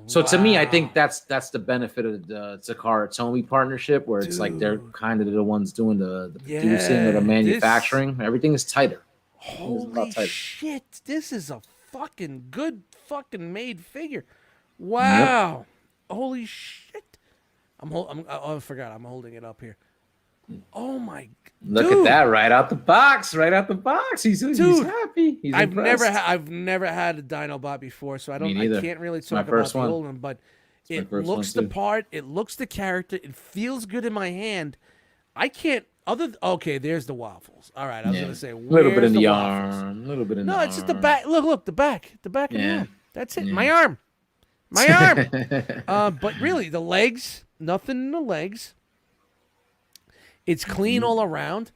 S1: so
S2: to me, I think that's the benefit of the Takara Tomy partnership, where it's like they're kind of the ones doing the producing or the manufacturing. Everything is tighter.
S1: Holy shit! This is a fucking good fucking made figure. Wow! Yep. Holy shit! I forgot. I'm holding it up here. Oh my!
S2: Look at that! Right out the box! He's happy. He's
S1: I've never had a Dinobot before, so I can't really talk about the old one. But it looks the part. It looks the character. It feels good in my hand. I can't. Okay, there's the waffles. All right, I was gonna say
S2: a little bit in the arm,
S1: waffles?
S2: A little bit in
S1: the
S2: arm.
S1: No, it's just the back. Look, the back of the arm. That's it. My arm. But really, the legs. Nothing in the legs. It's clean all around.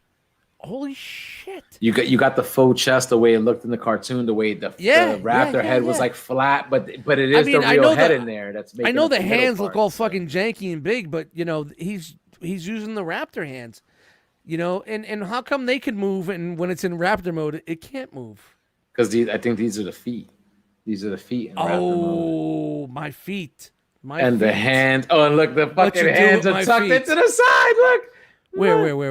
S1: Holy shit!
S2: You got the faux chest the way it looked in the cartoon, the way the raptor head was like flat, but it is the real head in there. That's making.
S1: I know the hands look all fucking janky and big, but he's using the raptor hands. And how come they can move and when it's in raptor mode it can't move?
S2: Because I think these are the feet. These are the feet in raptor mode.
S1: Oh, my feet.
S2: The hand. Oh, and look, the fucking hands are tucked into the side. Look.
S1: Where? Hold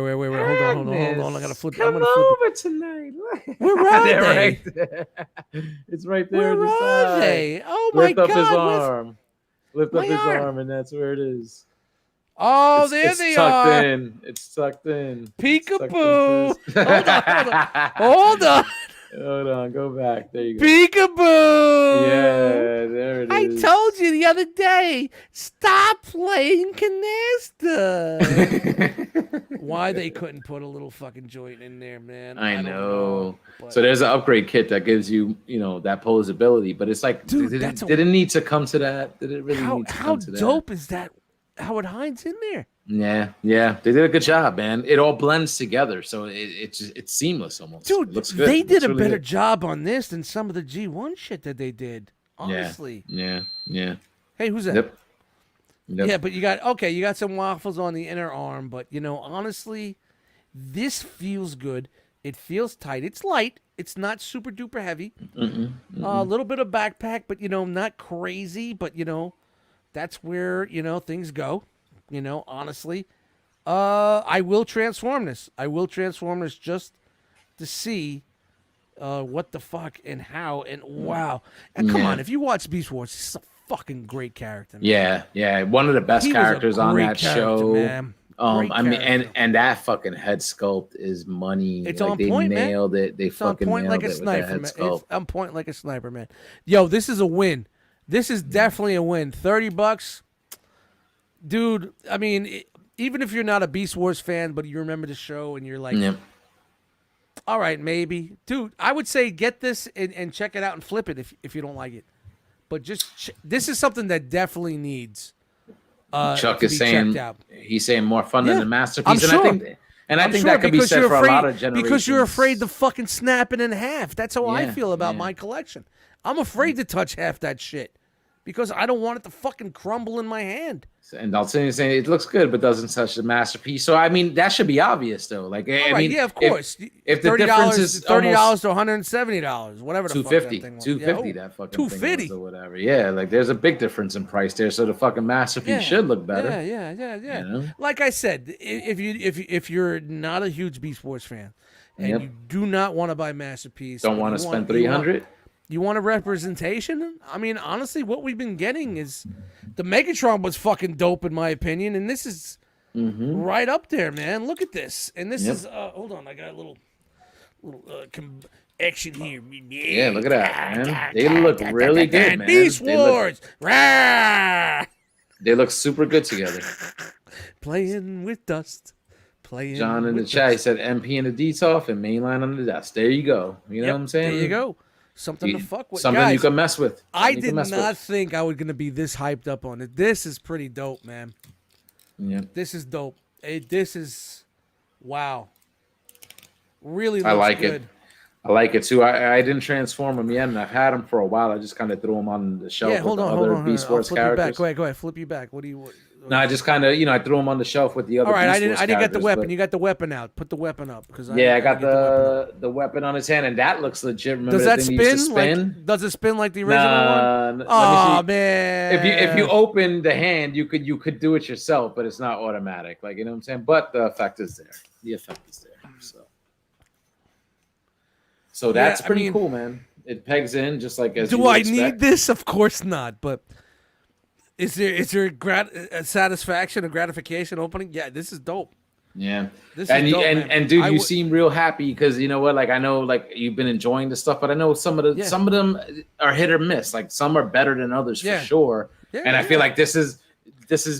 S1: on. I gotta flip.
S2: Come over tonight.
S1: Where are they?
S2: Right there. It's right there.
S1: Where are they? Oh my God!
S2: Lift up his arm. Lift up his arm, and that's where it is.
S1: Oh, there they are.
S2: It's tucked in.
S1: Peekaboo. Hold on.
S2: Hold on, go back. There you go.
S1: Peekaboo!
S2: Yeah, there it is.
S1: I told you the other day, stop playing canasta. Why they couldn't put a little fucking joint in there, man?
S2: I know. So there's an upgrade kit that gives you, that posability, but it's like, did it need to come to that? Did it really need to come to that?
S1: How dope is that? Howard Hines in there?
S2: Yeah, they did a good job, man. It all blends together, so it's seamless almost.
S1: Dude,
S2: it looks good.
S1: They did a better job on this than some of the G1 shit that they did. Honestly.
S2: Yeah.
S1: Hey, who's that?
S2: Yep.
S1: Yeah, but you got some waffles on the inner arm, but honestly, this feels good. It feels tight. It's light. It's not super duper heavy. A little bit of backpack, but not crazy. But that's where things go. Honestly, I will transform this. Just to see what the fuck and how and wow. And come on, if you watch Beast Wars, this is a fucking great character. Man.
S2: Yeah, one of the best characters on that show.
S1: Man.
S2: I mean, and that fucking head sculpt is money.
S1: It's on point, man.
S2: They nailed it. They fucking nailed it with that head sculpt.
S1: It's on point like a sniper, man. Yo, this is a win. This is definitely a win. $30, dude. I mean, even if you're not a Beast Wars fan, but you remember the show and you're like, all right, maybe, dude. I would say get this and check it out and flip it if you don't like it. But this is something that definitely needs.
S2: Chuck is saying he's saying more fun than the masterpiece.
S1: I'm sure.
S2: I think that could be said for a lot of generations.
S1: Because you're afraid to fucking snap it in half. That's how I feel about my collection. I'm afraid to touch half that shit because I don't want it to fucking crumble in my hand. And
S2: I'll say it looks good, but doesn't touch the masterpiece. So I mean, that should be obvious, though. Like, I mean,
S1: yeah, of course.
S2: If the difference is
S1: $30 to $170, whatever the fuck that thing was.
S2: $250, that fucking thing was or whatever. Yeah, like there's a big difference in price there. So the fucking masterpiece should look better.
S1: Yeah. Like I said, if you're not a huge Beast Wars fan and you do not want to buy masterpiece,
S2: don't want to spend $300.
S1: You want a representation? I mean, honestly, what we've been getting is the Megatron was fucking dope in my opinion, and this is right up there, man. Look at this, and this is hold on, I got a little action here.
S2: Yeah, look at that, man. They look really good, man.
S1: Beast Wars,
S2: they look super good together.
S1: Playing with dust. Playing
S2: John in the
S1: with
S2: chat, he
S1: us.
S2: said MP in the D off and mainline on the desk. There you go. You know what I'm saying?
S1: There you go. Something to fuck with.
S2: Something
S1: Guys,
S2: you can mess with.
S1: I did not think I was going to be this hyped up on it. This is pretty dope, man.
S2: Yeah.
S1: This is dope. This is, wow. Really looks
S2: I like
S1: good.
S2: it. I like it too. I didn't transform them yet, and I've had them for a while. I just kind of threw them on the shelf with the other Beast Wars characters.
S1: Go ahead. Flip you back. What do you?
S2: No, I just kind of, I threw them on the shelf with the other.
S1: All right,
S2: Beast Wars
S1: I didn't get the weapon.
S2: but...
S1: You got the weapon out. Put the weapon up because
S2: I got the weapon on his hand, and that looks legit. Remember
S1: does that
S2: spin?
S1: Like, does it spin like the original one? Oh man!
S2: If you open the hand, you could do it yourself, but it's not automatic. Like, you know what I'm saying? But the effect is there. The effect is there. So that's pretty cool, man. It pegs in just like as.
S1: Do I need this? Of course not. But is there a satisfaction, a gratification opening? Yeah, this is dope.
S2: Yeah,
S1: this is dope,
S2: and dude, you seem real happy because you know what? Like I know, like you've been enjoying the stuff, but I know some of them are hit or miss. Like some are better than others for sure. Yeah, and I feel like this is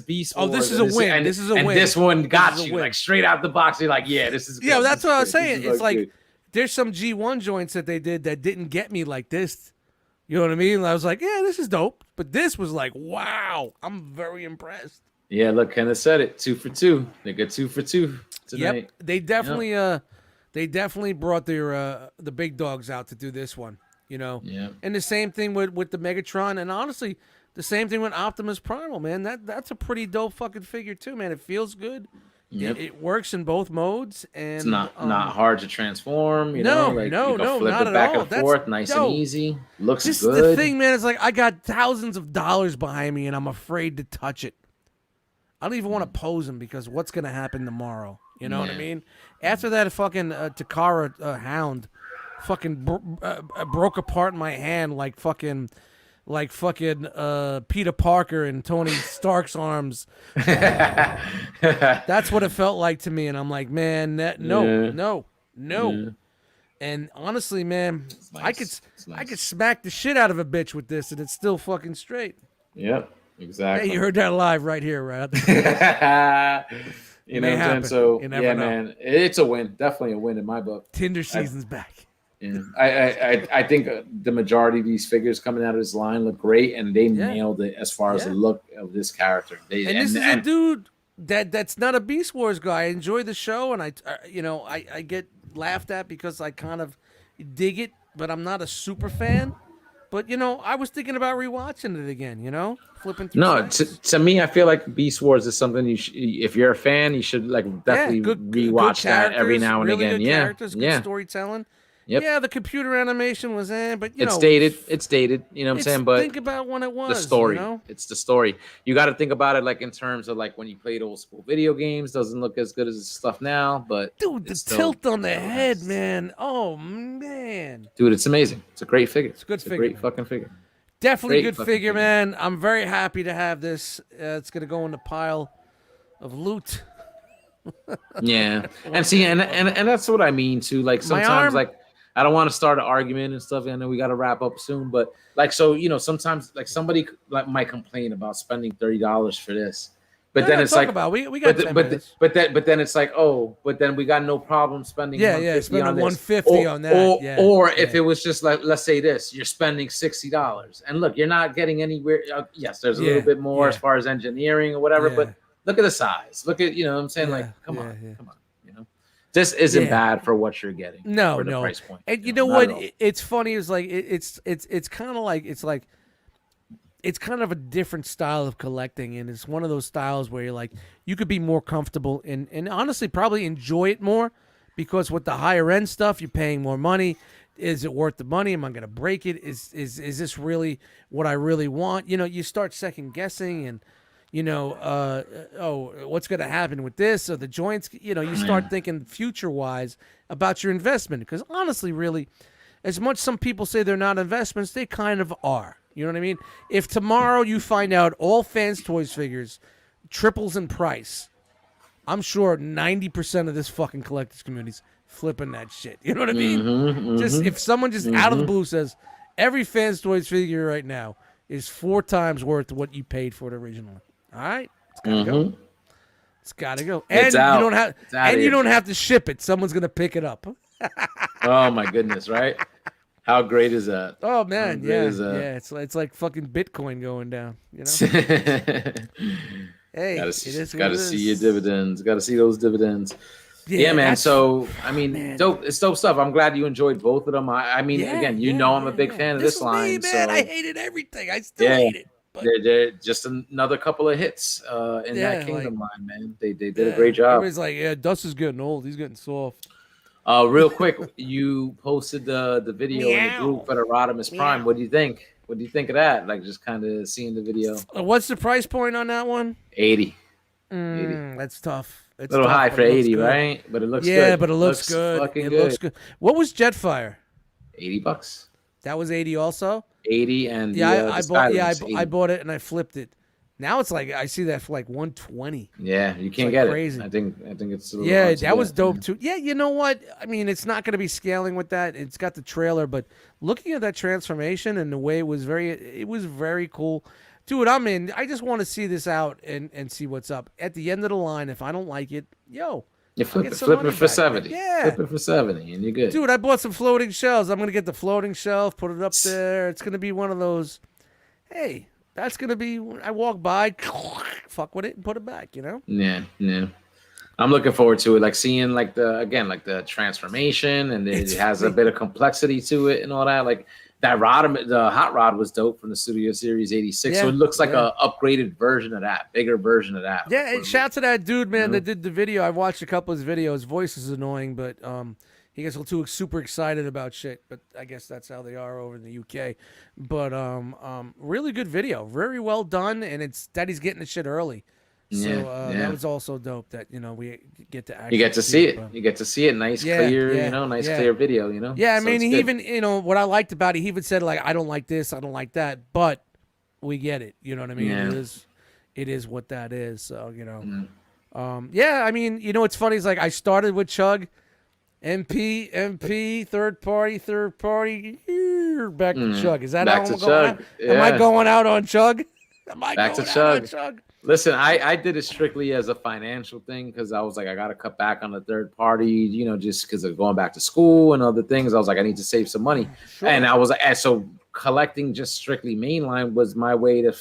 S2: Beast Wars.
S1: Oh, this is a win. This is a win.
S2: And this one got you like straight out the box. You're like, yeah, this is good.
S1: Yeah, that's what I was saying. It's like. There's some G1 joints that they did that didn't get me like this. You know what I mean? And I was like, yeah, this is dope. But this was like, wow, I'm very impressed.
S2: Yeah, look, Kenneth said it. 2 for 2. They got 2 for 2 tonight.
S1: Yep, they definitely brought their the big dogs out to do this one.
S2: Yeah.
S1: And the same thing with the Megatron, and honestly, the same thing with Optimus Primal, man. That's a pretty dope fucking figure too, man. It feels good.
S2: Yep.
S1: It works in both modes, and
S2: it's not hard to transform.
S1: No,
S2: flip
S1: not
S2: it back
S1: at all.
S2: And forth, nice and easy. Looks
S1: this
S2: good.
S1: Is the thing, man. It's like I got thousands of dollars behind me, and I'm afraid to touch it. I don't even want to pose them because what's gonna happen tomorrow? You know what I mean? After that fucking Takara hound, fucking broke apart in my hand like fucking Peter Parker and Tony Stark's arms. That's what it felt like to me, and I'm like, man, no. Yeah. And honestly, man, nice. I could smack the shit out of a bitch with this, and it's still fucking straight.
S2: Yep, exactly.
S1: Hey, you heard that live right here, right?
S2: You know what I'm saying? So yeah, man, it's a win. Definitely a win in my book.
S1: Tinder season's back.
S2: Yeah. I think the majority of these figures coming out of this line look great, and they nailed it as far as the look of this character.
S1: This is a dude that's not a Beast Wars guy. I enjoy the show, and I get laughed at because I kind of dig it, but I'm not a super fan. But I was thinking about rewatching it again. Flipping through.
S2: No, to me, I feel like Beast Wars is something if you're a fan, you should definitely rewatch that every now and again.
S1: Good characters, good storytelling.
S2: Yep.
S1: Yeah, the computer animation was but
S2: it's dated. It's dated. You know what I'm saying? But
S1: think about when it was.
S2: The story. It's the story. You got to think about it in terms of when you played old school video games. Doesn't look as good as the stuff now, but
S1: dude, the tilt on the head, man. Oh man,
S2: dude, it's amazing. It's a great figure.
S1: It's a good figure.
S2: Great fucking figure.
S1: Definitely a good figure, man. I'm very happy to have this. It's gonna go in the pile of loot.
S2: Yeah, and see, and that's what I mean too. Sometimes I don't want to start an argument and stuff. I know we got to wrap up soon, but sometimes somebody might complain about spending $30 for this, but then it's we got 10 minutes. But then it's but then we got no problem spending
S1: spending $150 on that.
S2: Or if it was just let's say this, you're spending $60, and look, you're not getting anywhere. Yes, there's a little bit more as far as engineering or whatever, but look at the size. Look at what I'm saying. Come on. This isn't bad for what you're getting.
S1: No.
S2: The price point.
S1: And you know what? It's funny. It's it's kind of it's kind of a different style of collecting, and it's one of those styles where you're you could be more comfortable and honestly probably enjoy it more because with the higher end stuff, you're paying more money. Is it worth the money? Am I going to break it? Is this really what I really want? You start second guessing and. What's going to happen with this or the joints? You start thinking future-wise about your investment because honestly, really, as much some people say they're not investments, they kind of are. You know what I mean? If tomorrow you find out all Fans Toys figures triples in price, I'm sure 90% of this fucking collectors community's flipping that shit. You know what I mean? Just if someone just out of the blue says every Fans Toys figure right now is 4 times worth what you paid for it originally. All right, it's gotta go. It's got to go. And
S2: It's out.
S1: you don't have
S2: It's outta
S1: and you
S2: here.
S1: don't have to ship it. Someone's going to pick it up.
S2: Oh my goodness, right? How great is that?
S1: Oh man,
S2: How great
S1: yeah.
S2: is that?
S1: Yeah, it's like fucking Bitcoin going down, you know? Hey,
S2: gotta
S1: it is what it
S2: see
S1: is.
S2: your dividends. Gotta see those dividends.
S1: Yeah,
S2: man.
S1: that's-
S2: So I mean,
S1: man.
S2: dope. It's dope stuff. I'm glad you enjoyed both of them. I mean, again, I'm a big fan of this
S1: was
S2: line.
S1: me, man.
S2: So
S1: I hated everything. I still hate it. But
S2: they're just another couple of hits in
S1: Yeah,
S2: that Kingdom line, man. They did
S1: yeah,
S2: a great job.
S1: Everybody's like, yeah, Dust is getting old. He's getting soft.
S2: Real quick, you posted the video in the group for the Rodimus Prime. What do you think? What do you think of that? Like just kind of seeing the video.
S1: What's the price point on that one?
S2: 80.
S1: 80. That's tough. It's
S2: a little
S1: tough,
S2: high
S1: but
S2: for
S1: it looks
S2: 80,
S1: good.
S2: right? But it looks good.
S1: Yeah, but it looks good.
S2: Fucking
S1: It
S2: good.
S1: looks good. What was Jetfire?
S2: $80.
S1: That was 80 also?
S2: 80 and
S1: I bought. Yeah,
S2: Skylink's
S1: I bought it and I flipped it. Now it's like I see that for like 120.
S2: Yeah, you can't
S1: like
S2: get
S1: crazy.
S2: it. I think it's a little
S1: Yeah,
S2: hard to
S1: that was
S2: get.
S1: dope too. Yeah, you know what? I mean, it's not going to be scaling with that. It's got the trailer, but looking at that transformation and the way it was very cool. Dude, I'm in. I just want to see this out and see what's up. At the end of the line, if I don't like it, yo,
S2: You flip
S1: get
S2: it
S1: some money
S2: for
S1: back.
S2: 70.
S1: Yeah.
S2: Flip it for 70 and you're good.
S1: Dude, I bought some floating shelves. I'm going to get the floating shelf, put it up there. It's going to be one of those, hey, that's going to be, I walk by, fuck with it and put it back, you know?
S2: Yeah. I'm looking forward to it, like seeing like the transformation, and it has a bit of complexity to it and all that. Like that rod, the hot rod was dope from the Studio Series 86. So it looks like a upgraded version of that, bigger version of that.
S1: Yeah, and shout to that dude, man, that did the video. I've watched a couple of his videos. His voice is annoying, but he gets too super excited about shit. But I guess that's how they are over in the UK. But really good video, very well done, and it's that he's getting the shit early. So that was also dope that we get to actually
S2: you get to see it. You get to see it, nice, clear, clear video.
S1: Yeah, I
S2: So
S1: mean,
S2: it's
S1: he
S2: good.
S1: even what I liked about it, he even said like, I don't like this, I don't like that, but we get it. You know what I mean?
S2: Yeah.
S1: It is what that is. So yeah, I mean, it's funny. It's like I started with Chug, MP, third party, back to Chug. Is that
S2: Back
S1: how
S2: to
S1: I'm going
S2: Chug.
S1: out? Am I
S2: Yeah.
S1: going out on Chug? Am I
S2: Back to
S1: going out on
S2: Chug.
S1: Chug?
S2: Listen, I did it strictly as a financial thing because I was like, I got to cut back on the third party, just because of going back to school and other things. I was like, I need to save some money.
S1: Sure.
S2: And I was like, so collecting just strictly mainline was my way to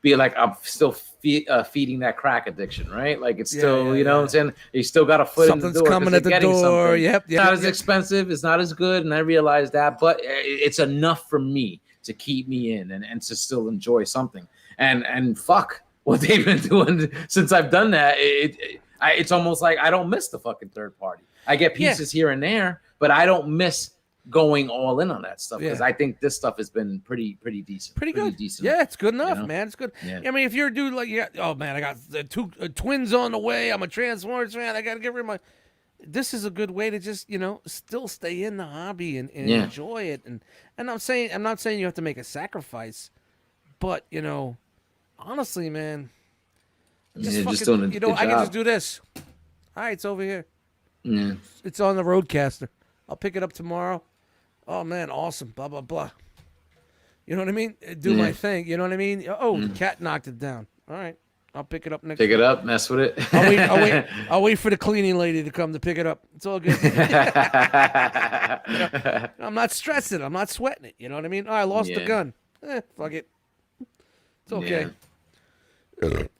S2: be like, I'm still feeding that crack addiction, right? Like it's still, you know what I'm saying? You still got a foot in the door.
S1: Something's coming at the door. Yep.
S2: It's not as expensive. It's not as good. And I realized that, but it's enough for me to keep me in and to still enjoy something. And fuck what they've been doing since I've done that. It's almost like I don't miss the fucking third party. I get pieces here and there, but I don't miss going all in on that stuff because I think this stuff has been pretty decent.
S1: Pretty good.
S2: Decent.
S1: Yeah, it's good enough, man. It's good.
S2: Yeah.
S1: I mean, if you're a dude like, oh man, I got the two twins on the way. I'm a Transformers fan. I got to get rid of my. This is a good way to just still stay in the hobby and enjoy it. And I'm not saying you have to make a sacrifice, but honestly, man,
S2: just doing a good
S1: I can
S2: job.
S1: just do this. All right, it's over here.
S2: Yeah.
S1: It's on the Roadcaster. I'll pick it up tomorrow. Oh man, awesome. Blah blah blah. You know what I mean? Do my thing. You know what I mean? Oh, the cat knocked it down. All right, I'll pick it up next.
S2: Pick it up, mess with it.
S1: I'll wait for the cleaning lady to come to pick it up. It's all good. I'm not stressing. I'm not sweating it. You know what I mean? Oh, I lost the gun. Fuck it. It's okay.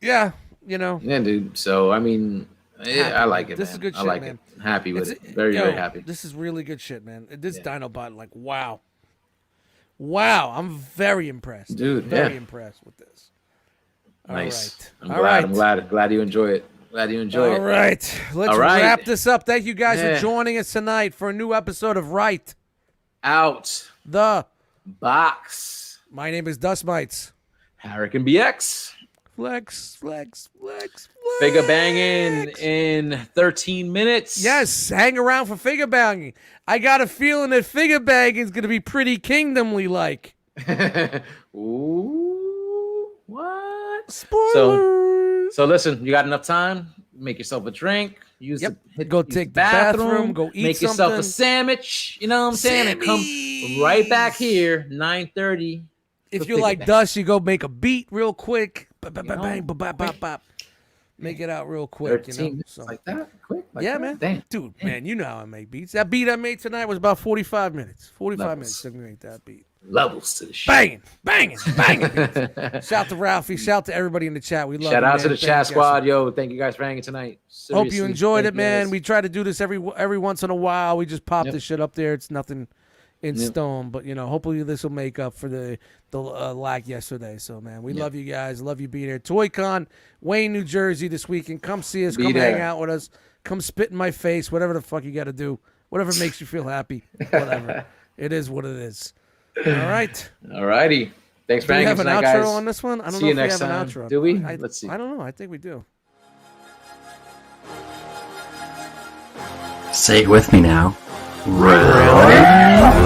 S1: Yeah,
S2: Yeah, dude. So I mean, I like it.
S1: This
S2: man.
S1: is good
S2: I
S1: shit,
S2: like
S1: man.
S2: it. Happy with it. Very happy.
S1: This is really good shit, man. This Dinobot, like, wow. I'm very impressed.
S2: Dude,
S1: very impressed with this.
S2: Nice.
S1: All right.
S2: I'm glad you enjoy it. Glad you enjoy it.
S1: All right. Let's wrap this up. Thank you guys for joining us tonight for a new episode of Right
S2: Out
S1: the
S2: Box.
S1: My name is Dust Mites.
S2: Hariken BX.
S1: Flex.
S2: Figure banging in 13 minutes.
S1: Yes, hang around for figure banging. I got a feeling that figure banging is going to be pretty kingdomly like.
S2: Ooh, what?
S1: Spoilers.
S2: So listen, you got enough time? Make yourself a drink. Go take
S1: the bathroom. Go eat
S2: Make
S1: something.
S2: yourself a sandwich. You know what I'm saying? And come right back here, 9:30.
S1: If you like Dust, you go make a beat real quick. Bang, bang, bang, bop, bop, bop. make it out real quick.
S2: 13
S1: You know,
S2: minutes
S1: so
S2: like that, quick. Like
S1: yeah,
S2: that?
S1: man.
S2: Damn.
S1: Dude, man, you know how I make beats. That beat I made tonight was about 45 minutes. 45
S2: Levels.
S1: minutes took me to make that beat.
S2: Levels to the shit.
S1: Banging. Shout to Ralphie. Shout to everybody in the chat. We love
S2: Shout
S1: you,
S2: out
S1: man.
S2: to the
S1: Thank
S2: chat
S1: you guys.
S2: squad, yo. Thank you guys for hanging tonight.
S1: Hope you
S2: Seriously,
S1: enjoyed
S2: thank
S1: it, man.
S2: you guys.
S1: We try to do this every once in a while. We just pop this shit up there. It's nothing in stone, but hopefully this will make up for the lack yesterday. So, man, we love you guys. Love you being here. ToyCon, Wayne, New Jersey this weekend. Come see us. Come hang out with us. Come spit in my face. Whatever the fuck you got to do. Whatever makes you feel happy. Whatever. It is what it is. All right.
S2: All righty. Thanks for
S1: Do we
S2: hanging
S1: have an
S2: tonight,
S1: outro
S2: guys.
S1: on this one? I don't
S2: See
S1: know
S2: you
S1: if
S2: next
S1: we have
S2: time.
S1: an outro.
S2: Do we?
S1: Let's see. I don't know. I think we do.
S3: Say it with me now. Round.